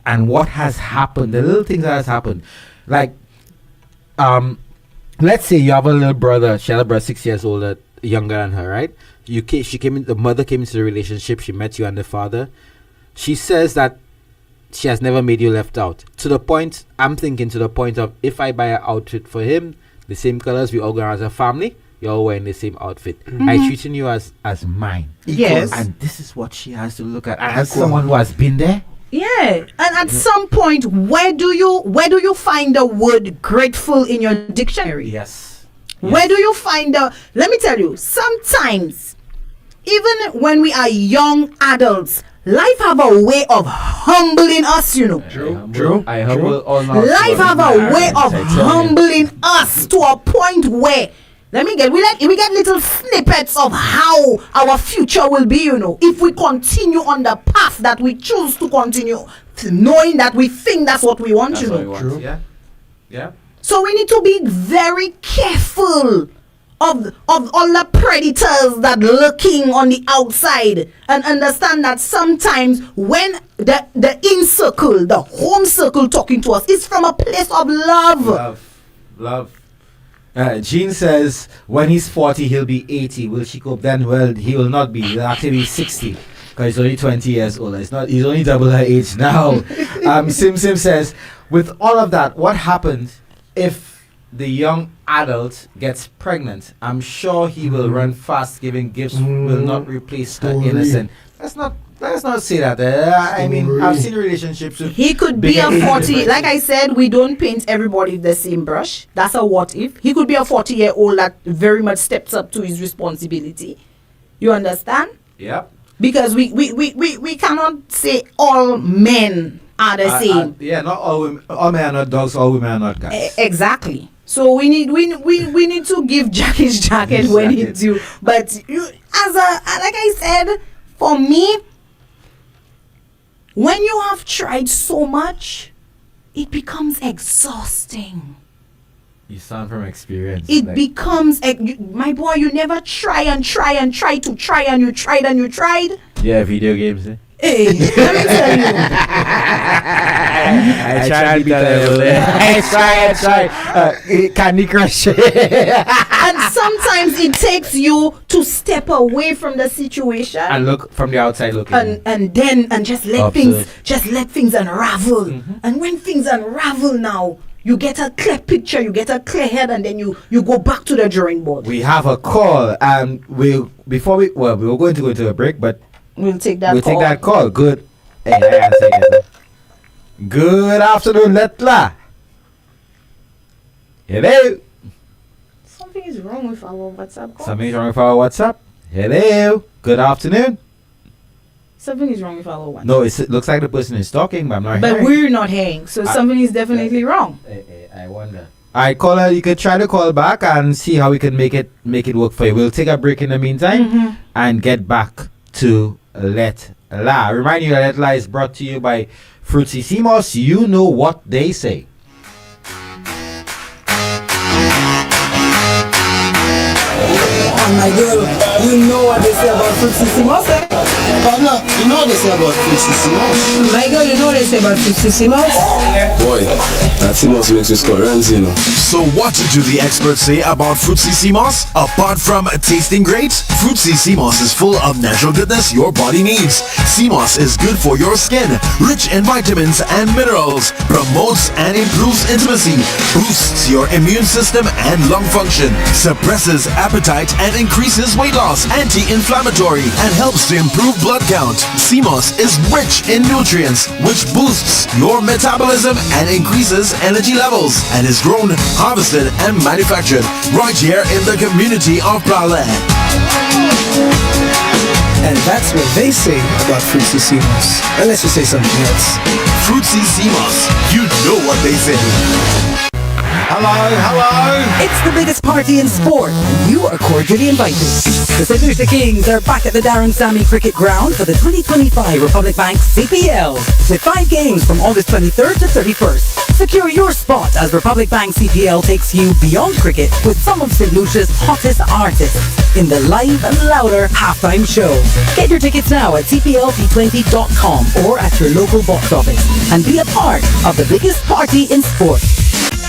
and what has happened, the little things that has happened. Like, let's say you have a little brother. She had a brother 6 years older, younger than her, right? The mother came into the relationship. She met you and the father. She says that she has never made you left out. To the point of, if I buy an outfit for him, the same colors, we all go as a family, you're all wearing the same outfit. I treating you as mine. Yes. And this is what she has to look at. And as someone who has been there. Yeah, and at some point, where do you find the word grateful in your dictionary? Yes. Where do you find let me tell you, sometimes, even when we are young adults, life have a way of humbling us, you know. True. I humble all my life have a way of humbling us to a point where we get little snippets of how our future will be, you know, if we continue on the path that we choose to continue, knowing that we think that's what we want, you know. True. Yeah. So we need to be very careful of all the predators that lurking on the outside, and understand that sometimes when the in circle, the home circle talking to us is from a place of Love. Jean says when he's 40 he'll be 80. Will she cope then? Well, he will not be. He'll actually be 60 because he's only 20 years old. He's only double her age now. Sim says with all of that, what happens if the young adult gets pregnant? I'm sure he will run fast. Giving gifts will not replace her innocence. Let's not say that. I mean, I've seen relationships with he could be a 40. Like I said, we don't paint everybody with the same brush. That's a what if. He could be a 40-year-old that very much steps up to his responsibility. You understand? Yep. Because we cannot say all men are the same. Not all women. All men are not dogs. All women are not guys. Exactly. So we need to give Jack his jacket when it's due. But like I said, for me, when you have tried so much, it becomes exhausting. You sound from experience. It becomes, my boy, you never try and try and try to try, and you tried and you tried. Yeah, video games. Hey, let me tell you. I tried to beat that. I tried. Candy Crush. And sometimes it takes you to step away from the situation and look from the outside looking, and just let things unravel. And when things unravel now, you get a clear picture, you get a clear head, and then you go back to the drawing board. We have a call, and we were going to go to a break, but we'll take that call. Good. Hey, I answer again. Good afternoon, Lettre. Hello. Something is wrong with our WhatsApp call. Hello. Good afternoon. Something is wrong with our one. No, it looks like the person is talking, but I'm not But hearing. we're not hearing, so something is definitely wrong. I wonder. Alright, caller, you could try to call back and see how we can make it work for you. We'll take a break in the meantime and get back to Lettre. Remind you that Lettre is brought to you by Fruitsissimos. You know what they say. And my girl, you know what they say about Fruitsissimos, eh? Pablo, you know what they say about Fruitsissimos? My girl, you know what they say about Fruitsissimos? Boy, that Simos makes you score runs, you know. So what do the experts say about Fruitsissimos? Apart from tasting great, Fruitsissimos is full of natural goodness your body needs. Simos is good for your skin, rich in vitamins and minerals, promotes and improves intimacy, boosts your immune system and lung function, suppresses appetite and increases weight loss, anti-inflammatory, and helps to improve blood count. Simos is rich in nutrients, which boosts your metabolism and increases energy levels, and is grown, harvested, and manufactured right here in the community of Prale. And that's what they say about Fruitsissimos. Unless you say something else. Fruitsissimos, you know what they say. Hello. It's the biggest party in sport, and you are cordially invited. The St. Lucia Kings are back at the Darren Sammy Cricket Ground for the 2025 Republic Bank CPL, with 5 games from August 23rd to 31st. Secure your spot as Republic Bank CPL takes you beyond cricket with some of St. Lucia's hottest artists in the live and louder halftime show. Get your tickets now at cplp20.com or at your local box office and be a part of the biggest party in sport.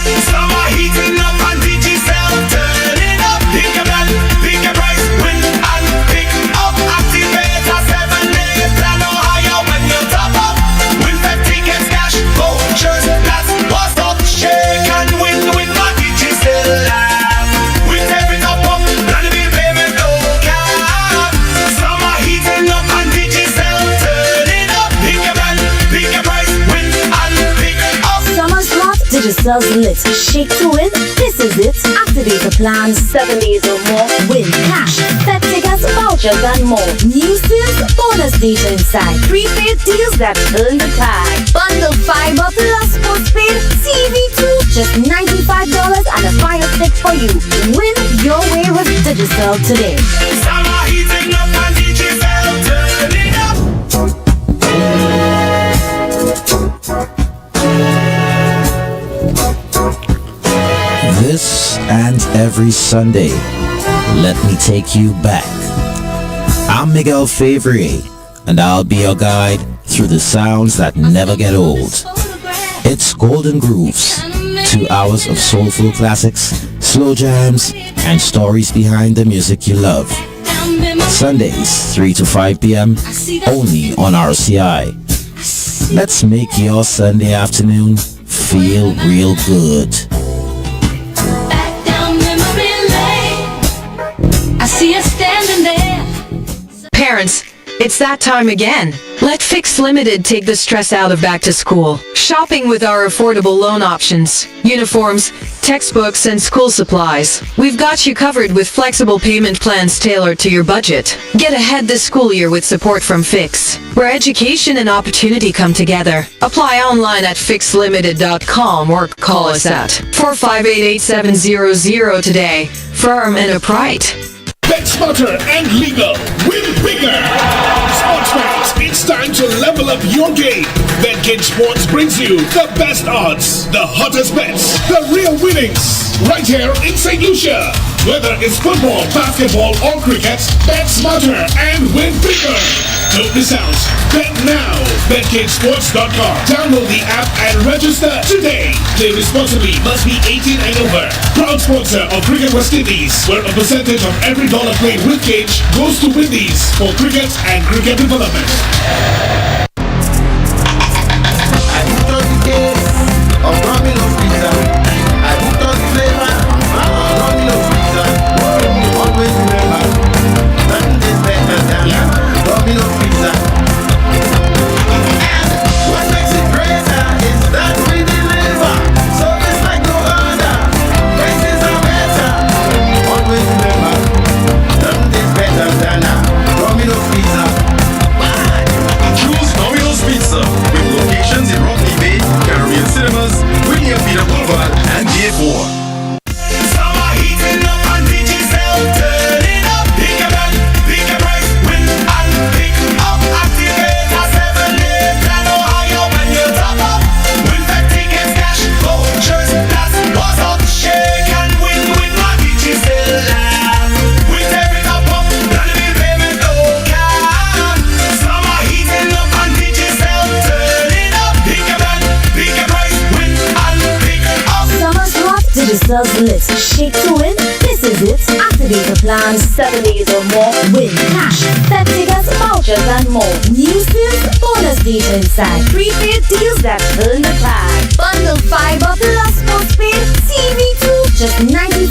Summer heating up and Digicel turning up. Pick a brand, pick a price, win and pick up. Activate a 7-day plan or higher when you top up. Win 5 tickets, cash, vouchers, that's what's up. Shake and win my Digicel app. We step it up, and we payment no cap. Summer heating up and Digicel turning up. Pick a brand, pick a price, win and pick up. Summer's hot, Digicel's lit. Shake to win, this is it. Activate the plan, 7 days or more. Win cash, set tickets, vouchers and more. New sales, bonus data inside. Prepaid deals that earn the tag. Bundle fiber plus postpaid. TV2, just $95 and a fire stick for you. Win your way with Digicel today. Summer heating up and Digicel turning up. This and every Sunday, let me take you back. I'm Miguel Favre, and I'll be your guide through the sounds that never get old. It's Golden Grooves, 2 hours of soulful classics, slow jams, and stories behind the music you love. Sundays, 3 to 5 p.m., only on RCI. Let's make your Sunday afternoon feel real good. I see you standing there. Parents, it's that time again. Let Fix Limited take the stress out of back to school. Shopping with our affordable loan options, uniforms, textbooks, and school supplies. We've got you covered with flexible payment plans tailored to your budget. Get ahead this school year with support from Fix, where education and opportunity come together. Apply online at fixlimited.com or call us at 458-8700 today. Firm and upright. Bet smarter and legal. Win bigger. Sports fans, it's time to level up your game. BetKid Sports brings you the best odds, the hottest bets, the real winnings. Right here in St. Lucia. Whether it's football, basketball, or cricket, bet smarter and win bigger. Don't miss out. Bet now. BetKidSports.com. Download the app and register today. Play responsibly. Must be 18 and over. Proud sponsor of Cricket West Indies, where a percentage of every dollar played with Cage goes to Windies for cricket and cricket development. does Lettre. Shake to win, this is it. Activate the plan, 7 days or more. Win cash, set tickets, vouchers and more. New sales, bonus data inside. Prepaid deals that fill in the plan. Bundle fiber plus postpaid, TV too. Just $95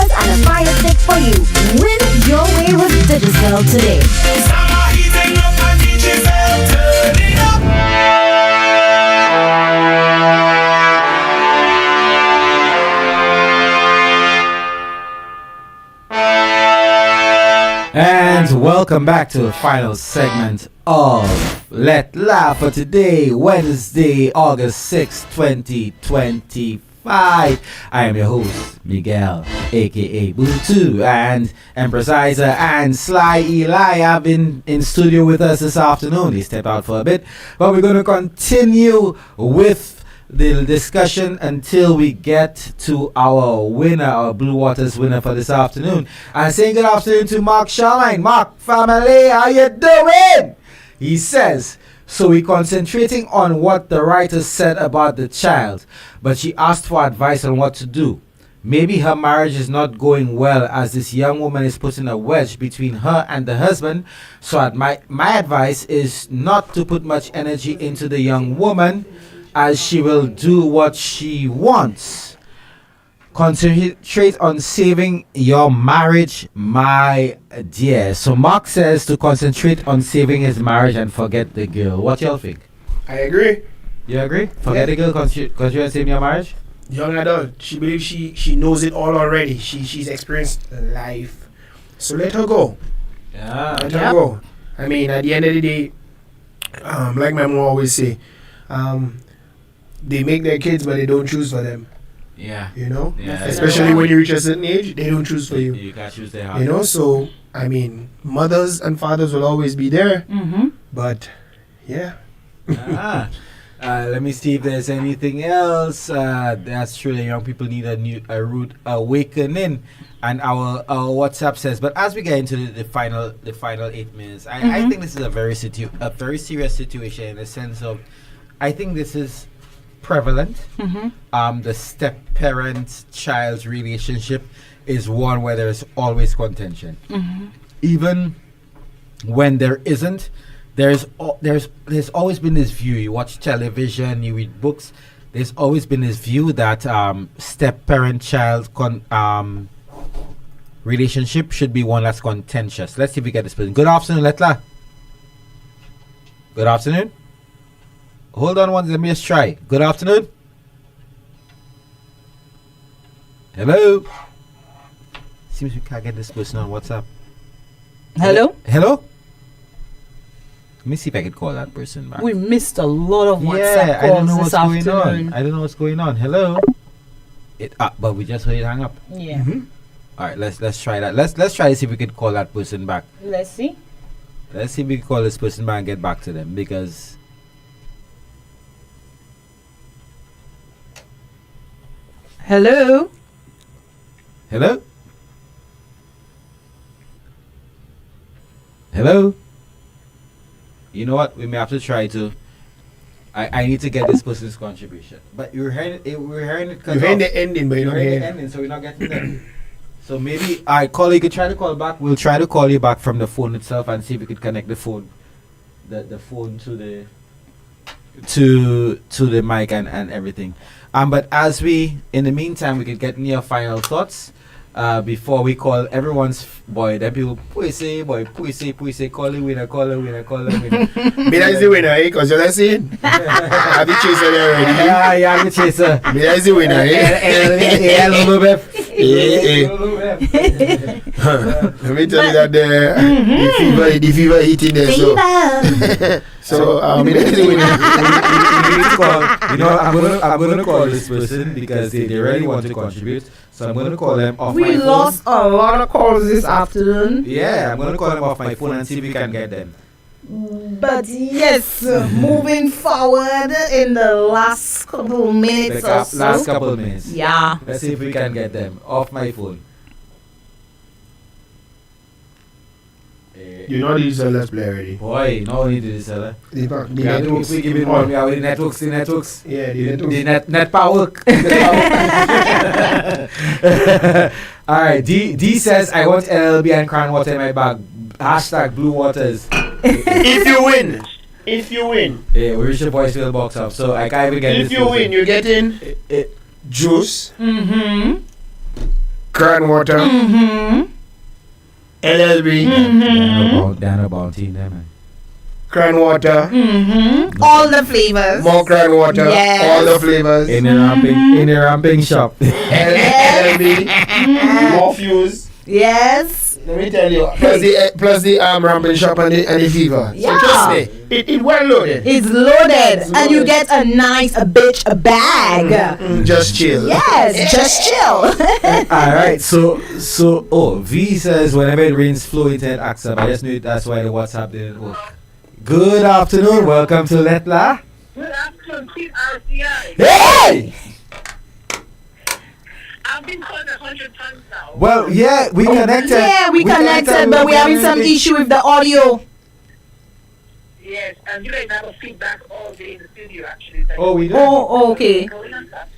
and a fire stick for you. Win your way with Digicel today. Summer heating up and Digicel turning up. And welcome back to the final segment of Lettre for today, Wednesday, August 6, 2025. I am your host, Miguel, aka Boo2, and Empressizer and Sly Eli have been in studio with us this afternoon. They stepped out for a bit, but we're going to continue with the discussion until we get to our winner, our Blue Waters winner for this afternoon. And saying good afternoon to Mark Charline. Mark, family, how you doing? He says, so we're concentrating on what the writer said about the child, but she asked for advice on what to do. Maybe her marriage is not going well as this young woman is putting a wedge between her and the husband. So my advice is not to put much energy into the young woman, as she will do what she wants. Concentrate on saving your marriage, my dear. So Mark says to concentrate on saving his marriage and forget the girl. What y'all think? I agree. You agree? Forget the girl, concentrate on saving your marriage? Young adult. She believes she knows it all already. She's experienced life. So let her go. Yeah. Let her go. I mean, at the end of the day, like my mom always say, they make their kids, but they don't choose for them. Yeah. You know? Yeah. Especially when you reach a certain age, they don't choose for you. You can't choose their heart. You know? So, I mean, mothers and fathers will always be there. Mm-hmm. But, yeah. Let me see if there's anything else. That's true. The young people need a rude awakening. And our WhatsApp says, but as we get into the final 8 minutes, I think this is a very serious situation in the sense of, I think this is prevalent. The step-parent-child relationship is one where there's always contention. Even when there isn't, there's always been this view. You watch television, you read books. There's always been this view that step-parent-child relationship should be one that's contentious. Let's see if we get this person. Good afternoon, Lettre. Good afternoon. Hold on one, let me just try. Good afternoon. Hello. Seems we can't get this person on WhatsApp. Hello? Hello? Let me see if I can call that person back. We missed a lot of WhatsApp I don't know calls what's this going afternoon. on. I don't know what's going on. Hello? But we just heard it hang up. Yeah. Alright, let's try that. Let's try to see if we can call that person back. Let's see. Let's see if we can call this person back and get back to them, because Hello? Hello? Hello? You know what? We may have to try to. I need to get this person's contribution. But we're hearing it. We're hearing it. You're hearing the ending, but you're not hearing the ending, so we're not getting them. So maybe I call. You could try to call back. We'll try to call you back from the phone itself and see if we could connect the phone, the phone to the mic and everything. But as we, in the meantime, we could get in your final thoughts before we call everyone's boy. Then people pussy, call the winner. Me that's the winner, because you're saying. Have you chaser there already? Yeah, the chaser. Me that's the winner, Let me tell you that the fever hitting there. So me that's the winner. I'm gonna call this person because they really want to contribute. So I'm gonna call them off my phone. We lost a lot of calls this afternoon. Yeah, I'm gonna call them off my phone and see if we can get them. But yes, moving forward in the last couple minutes or so. Last couple minutes. Yeah. Let's see if we can get them off my phone. You know these sellers play already. Boy, no need to this seller. The networks. We give it one. We have the networks. Yeah, the networks. The net power. All right. D says I want LLB and Crown Water in my bag. Hashtag Blue Waters. If you win. Yeah, we reach the voicemail box up, so I can't even get If this. you win, you get in juice, Crown Water, LLB, Dano Bounty, there, man. Crown Water, All the flavors. more Crown Water, Yes. all the flavors, In the ramping shop. LLB, more fuse. Yes. Let me tell you, plus the ramping shop and the fever. Yeah. So trust me, it well loaded. It's loaded, and you get a nice bag. Just chill. Yes, just chill. All right, so V says whenever it rains, flow internet acts up. I just knew that's why the WhatsApp didn't work. Good afternoon, welcome to Lettre. Good afternoon, Team RCI. Hey! I've been called 100 times now. Well, yeah, we connected. Yeah, we connected, but we're having some issue with the audio. Yes, and you guys have a feedback all day in the studio, actually. Like, Oh, we do? Oh, okay. going on stuff.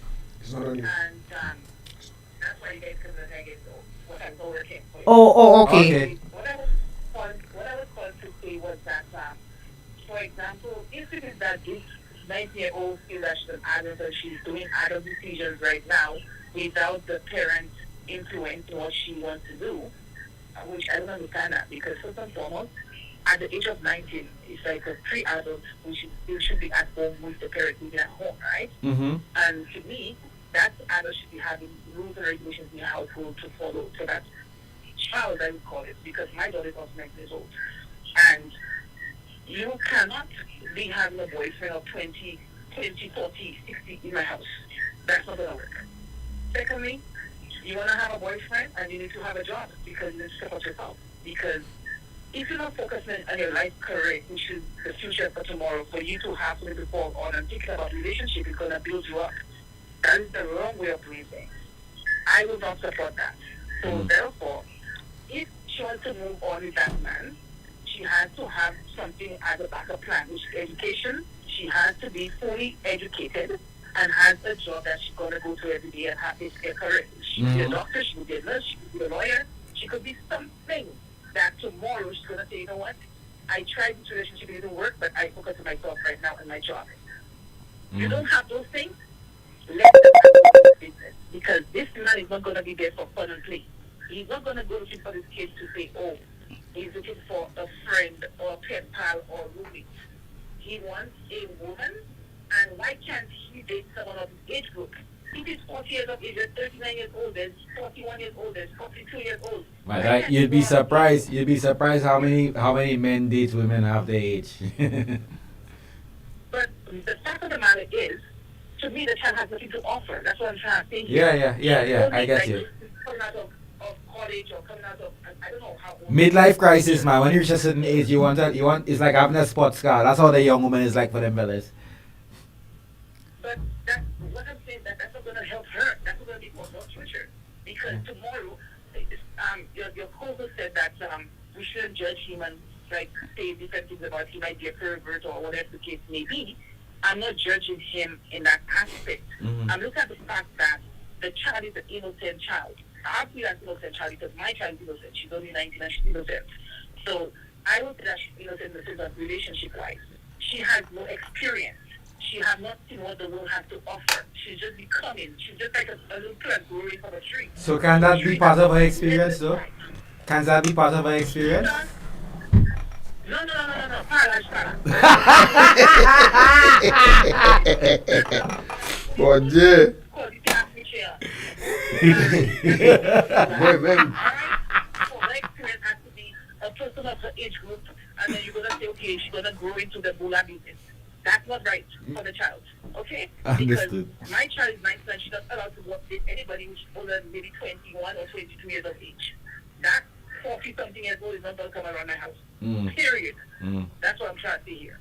It's not only. And that's why you guys couldn't get what I'm working for. Oh, okay. What I was called to say was that, for example, if it is that this 9-year-old feels that she's an adult and she's doing adult decisions right now without the parent influencing what she wants to do, which I don't understand that, because first and foremost, at the age of 19, it's like a pre-adult who should be at home with the parent who's at home, right? Mm-hmm. And to me, that adult should be having rules and regulations in the household to follow, so that child, I would call it, because my daughter is also 9 years old. And you cannot be having a boyfriend of 20, 40, 60 in my house. That's not going to work. Secondly, you want to have a boyfriend and you need to have a job because you need to support yourself. Because if you're not focusing on your life career, which is the future for tomorrow, for you to have something to fall on and thinking about relationship is going to build you up. That is the wrong way of doing things. I will not support that. So therefore, if she wants to move on with that man, she has to have something as a backup plan, which is education. She has to be fully educated and has a job that she's going to go to every day and have this career. She could be a doctor, she could be a nurse, she could be a lawyer, she could be something that tomorrow she's going to say, you know what, I tried this relationship, it didn't work, but I focus on myself right now and my job. You don't have those things, let them have this business. Because this man is not going to be there for fun and play. He's not going to go looking for this kid to say, oh, he's looking for a friend or a pen pal or roommate. He wants a woman, and why can't he date someone of his age group? If he's 40 years of age, there's 39 years old, there's 41 years old, there's 42 years old. Right. You'd be surprised how many men date women half their age. But the fact of the matter is, to me, the child has nothing to offer. That's what I'm trying to say here. Yeah. I get you. Coming out of college or coming out of, I don't know how old. Midlife crisis, man. When you reach a certain age, you want it's like having a sports car. That's how the young woman is like for them fellas. But that's what I'm saying, that's not going to help her. That's not going to be for her future. Because tomorrow, your co-host said that we shouldn't judge him and like say different things about he might be a pervert or whatever the case may be. I'm not judging him in that aspect. I'm looking at the fact that the child is an innocent child. I feel an innocent child because my child is innocent. She's only 19 and she's innocent. So I would say that she's innocent in the sense of relationship-wise. She has no experience. She has not seen what the world has to offer. She's just becoming. She's just like a little plant growing from a tree. So can that be part of her experience, though? Can that be part of her experience? No. Paralyzed. Bon Dieu. Has to be a person of her age group, and then you're gonna say, okay, she's gonna grow into the bula business. That's not right for the child, okay? Understood. Because my child is 19 and she's not allowed to work with anybody who's older than maybe 21 or 22 years of age. That 40-something years old is not gonna come around my house. Period. That's what I'm trying to say here.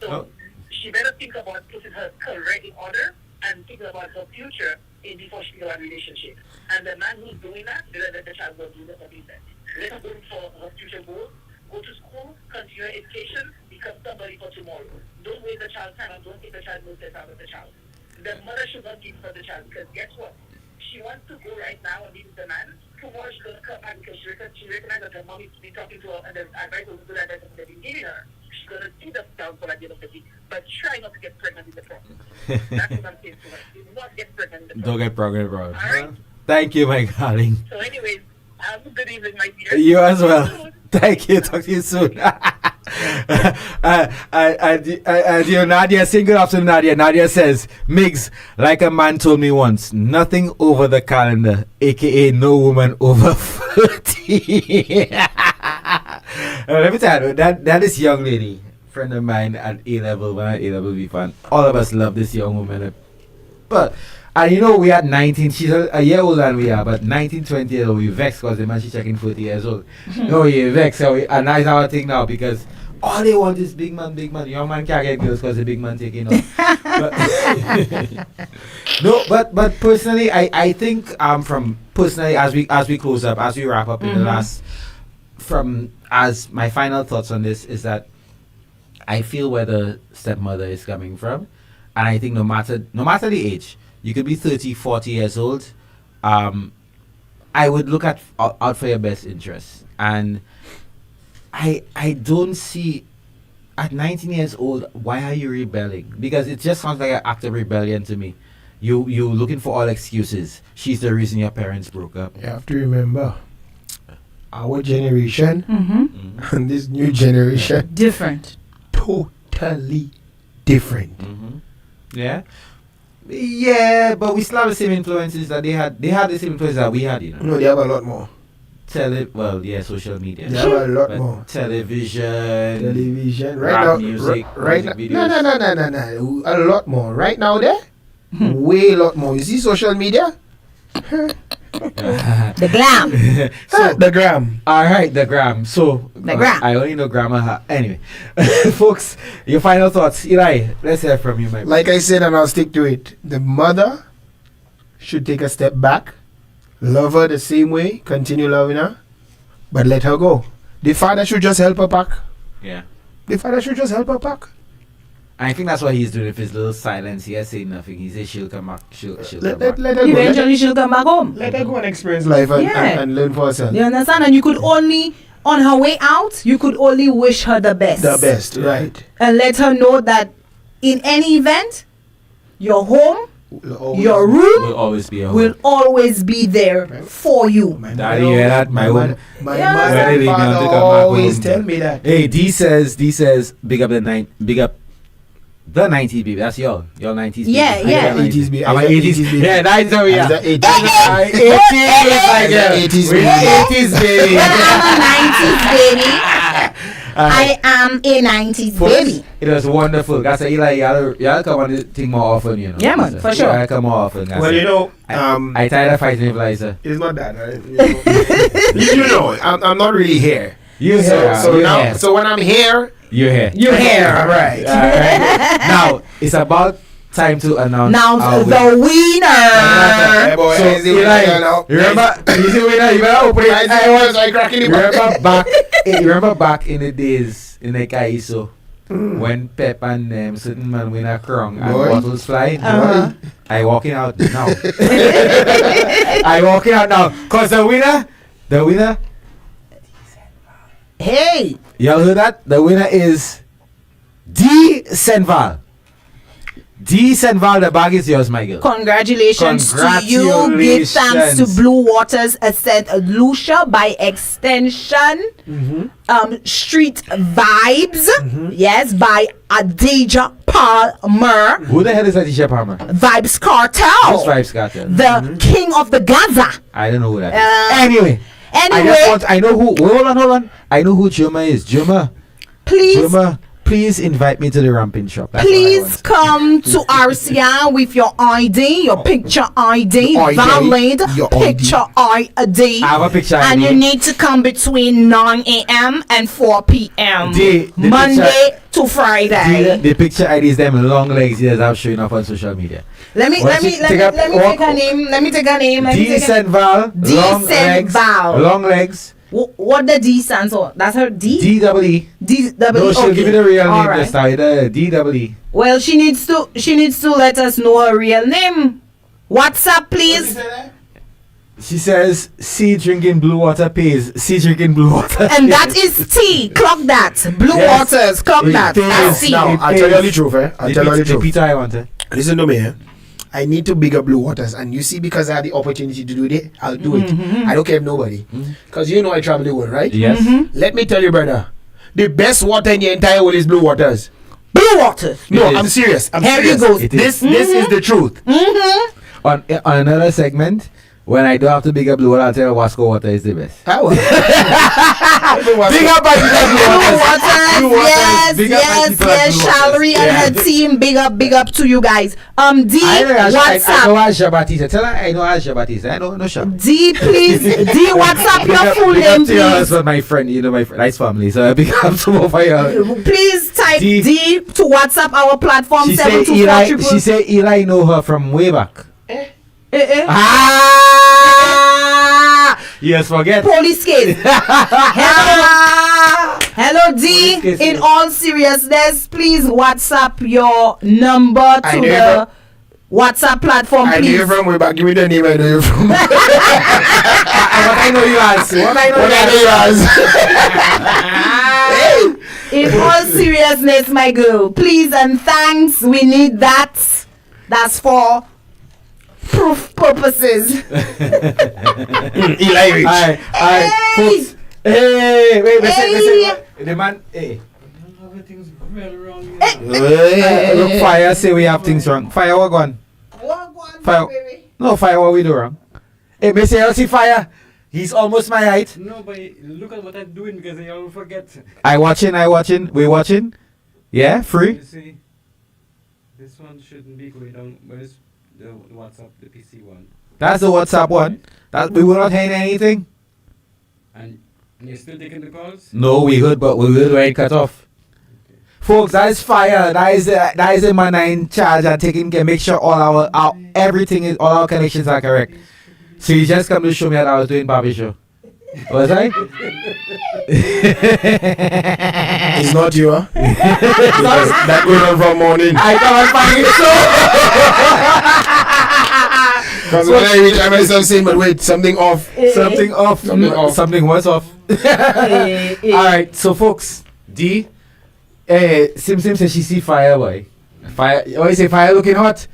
So she better think about putting her career in order and think about her future before she thinks about a relationship. And the man who's doing that, let the child go do the business. Let her go for her future goals, go to school, continue your education, become somebody for tomorrow. Don't waste the child's time and don't take the child no sense out of the child. The mother should not give for the child because guess what? She wants to go right now and be with the man. Tomorrow she's going to come back because she recognizes that her mom is be talking to her and the advice was good advice that they've been giving her. She's going to see the downfall at the end of the day. But try not to get pregnant in the process. That's what I'm saying to her. Do not get pregnant in the process. Don't get pregnant, bro. Alright? Thank you, my darling. So anyways, have a good evening, my dear. You as well. Thank you. Talk to you soon. Dear Nadia, saying good afternoon, Nadia. Nadia says, Migs, like a man told me once, nothing over the calendar, aka no woman over 30. Let me tell you, that is young lady, friend of mine at A-level, when I had A-level V fan. All of us love this young woman. But and you know, we had 19, she's a year older than we are, but 19, 20 years old, we vexed because the man she's checking 40 years old. No, we vexed, and that's our thing now because all they want is big man, big man. Young man can't get girls because the big man taking off. but personally, I think from personally as we close up, as we wrap up in the last, as my final thoughts on this is that I feel where the stepmother is coming from, and I think no matter the age. You could be 30, 40 years old. I would look out for your best interests. And I don't see, at 19 years old, why are you rebelling? Because it just sounds like an act of rebellion to me. You looking for all excuses. She's the reason your parents broke up. You have to remember, our generation and this new generation. Different. Totally different. Yeah? Yeah, but we still have the same influences that they had. They had the same influences that we had, you know. No, they have a lot more. Social media. They have a lot more. Television. Right now, music, right now. videos. No. A lot more. Right now, there, way lot more. You see social media? The glam. The gram. All right, the gram. So the gram. I only know grammar. Anyway, folks, your final thoughts. Eli, let's hear from you, my Like I said, and I'll stick to it. The mother should take a step back, love her the same way, continue loving her, but let her go. The father should just help her pack. Yeah. The father should just help her pack. I think that's what he's doing with his little silence. He has said nothing. He says she'll come back. She'll come back. Let her go. Eventually she'll come back home. Let her go and experience life and learn for herself. You understand? And you could only, on her way out, you could only wish her the best. The best, right. And let her know that in any event, your home, your room will always be a home. will always be there for you. Daddy, hear that? My home. My father always tell me that. Hey, D says, big up the 90s baby. That's y'all 90s baby. Yeah. 80s baby. I'm an 80s baby. Yeah, that's how we are. 80s baby. I'm a 90s baby. I am a 90s baby. It was wonderful. That's Eli. Y'all come on the thing more often, you know. Yeah, man, for sure. Y'all come more often. Well, you know, I tired of fighting with Liza. It's not that. You know, I'm not really here. You're here. So when I'm here, you're here. You're here. All right. Now it's about time to announce the winner. So Eli, remember? You see winner? You better open it. Remember back in the days in the Kaiso when Pep and certain man win a crown and bottles fly. I walking out now. Cause the winner. Hey! Y'all heard that? The winner is D. Senval. D. Senval, the bag is yours, my girl. Congratulations to you. Give thanks to Blue Waters St. Lucia, by extension. Street Vibes. Yes, by Adija Palmer. Who the hell is Adija Palmer? Vibes Cartel. Who's Vibes Cartel? The king of the Gaza. I don't know who that is. Anyway. I know who. Hold on. I know who Juma is. Juma, please invite me to the ramping shop. That's please come to RCI with your ID, your picture ID, valid picture ID. I have a picture ID. And you need to come between 9 a.m. and 4 p.m. Monday to Friday. The picture ID is them long legs that are showing up on social media. Let me take a name. Decent Val. Long legs. What the D stands for? That's her D? D-double-E. D-double-E. No, she'll give you the real All name right. this time. D-double-E. Well, she needs to let us know her real name. WhatsApp, please. She says, "C drinking blue water pays. C drinking blue water." And that is T. Clock that. Blue waters. Clock that. That's C. Now, I'll tell you the truth, eh? I'll tell you the truth. Peter, I want it. Listen to me, eh? I need to big up Blue Waters, and you see, because I had the opportunity to do it, I'll do it. I don't care if nobody, because you know I travel the world, right? Yes. Let me tell you, brother, the best water in the entire world is Blue Waters. Blue Waters. No, I'm serious. I'm Here serious. you go. This is the truth. On another segment, when I don't have to big up blue water, I'll tell you Wasco water is the best. How? Big up my Blue Waters. Yes. Shalry and her team. Big up to you guys. D. I know WhatsApp. Asha Batista. Tell her I know Asha Batista. I know Sha. D, please. D. WhatsApp your full name, to your please. husband, my friend. You know my friend, nice family. So I big up to both of y'all. Please type D to WhatsApp our platform. She say Eli. She say Eli know her from way back. Yes, forget. Police case. Hello D. In all seriousness, please WhatsApp your number to the WhatsApp platform, I know please. you from way back. Give me the name I know you from. What I know you as. What I know you as. In all seriousness, my girl, please and thanks. We need that. That's for proof purposes. Eli Rich. Alright, folks. Hey, wait, listen. The man, hey. Look, Fire say we have things wrong. Fire, what gone? Fire. No, Fire, what we do wrong? Hey, me say, you see Fire? He's almost my height. No, but look at what I'm doing because I always forget. I watching. We watching. Yeah, free. You see, this one shouldn't be going down. Where's the WhatsApp, the PC one? That's the WhatsApp one. That we were not hearing anything. And you're still taking the calls? No, we heard, but we heard when it cut off. Folks, that is Fire. That is the man in charge and taking care. Make sure all our everything is, all our connections are correct. So you just come to show me that I was doing Barbie show. Was I? It's not you, huh? That going on from morning. I Because when I reach, I myself saying, but wait, something off. Something off. Something was off. Alright, so folks, D. Sim says she see Fire, boy. Fire. Oh, you say Fire looking hot?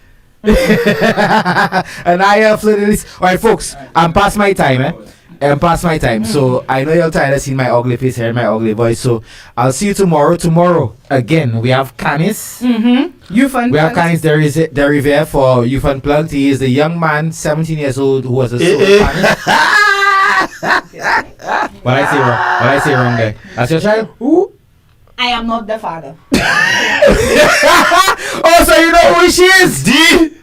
And I have flooded this. Alright, folks, I'm past my time, I'm past my time. So I know you're tired of seeing my ugly face here, my ugly voice. So I'll see you tomorrow. Tomorrow, again, we have Canis. Youth and We have Canis Deriviere for Youth Unplugged. He is the young man, 17 years old, who was a solo Canis. What I say wrong, guy? That's your child? Who? I am not the father. Oh, so you know who she is? D.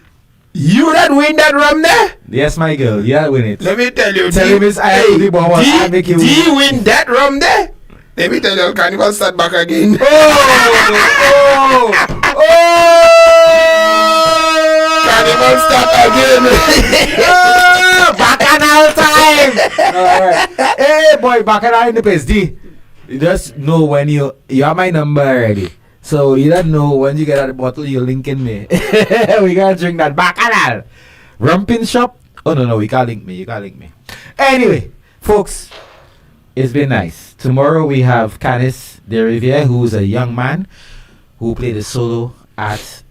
You that win that rum there? Yes, my girl. Yeah, win it. Let me tell you. Tell him it's I am the bomb. I make you D win that rum there? Let me tell you, Carnival start back again. Carnival start again. Bacchanal time. Alright. Hey, boy, Bacchanal in the place. D. You just know when you have my number already. So you don't know when you get out the bottle, you're linking me. We gotta drink that Bacchanal. Rumpin shop? Oh no, we can't link me. You can't link me. Anyway, folks, it's been nice. Tomorrow we have Canis Deriviere, who's a young man who played a solo at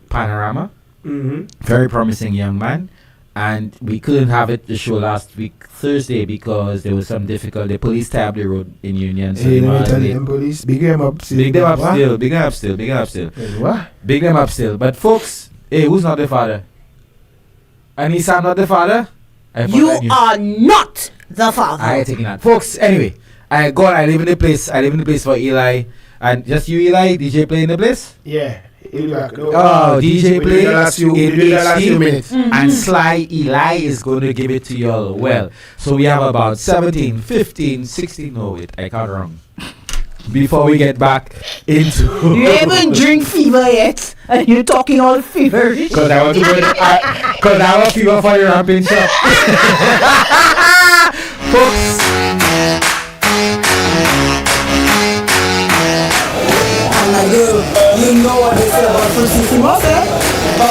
Panorama. Very promising young man. And we couldn't have it the show last week Thursday because there was some difficulty. The police tabbed the road in Union. So Hey, let me tell them police. Big them up still. Big them up still. Big them up still. Big them up still. What? Big them up still. But folks, hey, who's not the father? Anissa not the father? You are not the father. I ain't taking that. Folks, anyway, I live in the place. I live in the place for Eli. And just you, Eli, DJ play in the place? Yeah. Oh, DJ play the last few minutes. And Sly Eli is going to give it to you all. Well, so we have about 17, 15, 16. No, wait, I can't wrong. Before we get back into. You haven't drink fever yet, and you're talking all feverish. Because I want to go to. Because I have a fever for your ramping shop. Folks. know what they say about fruitissimo, eh?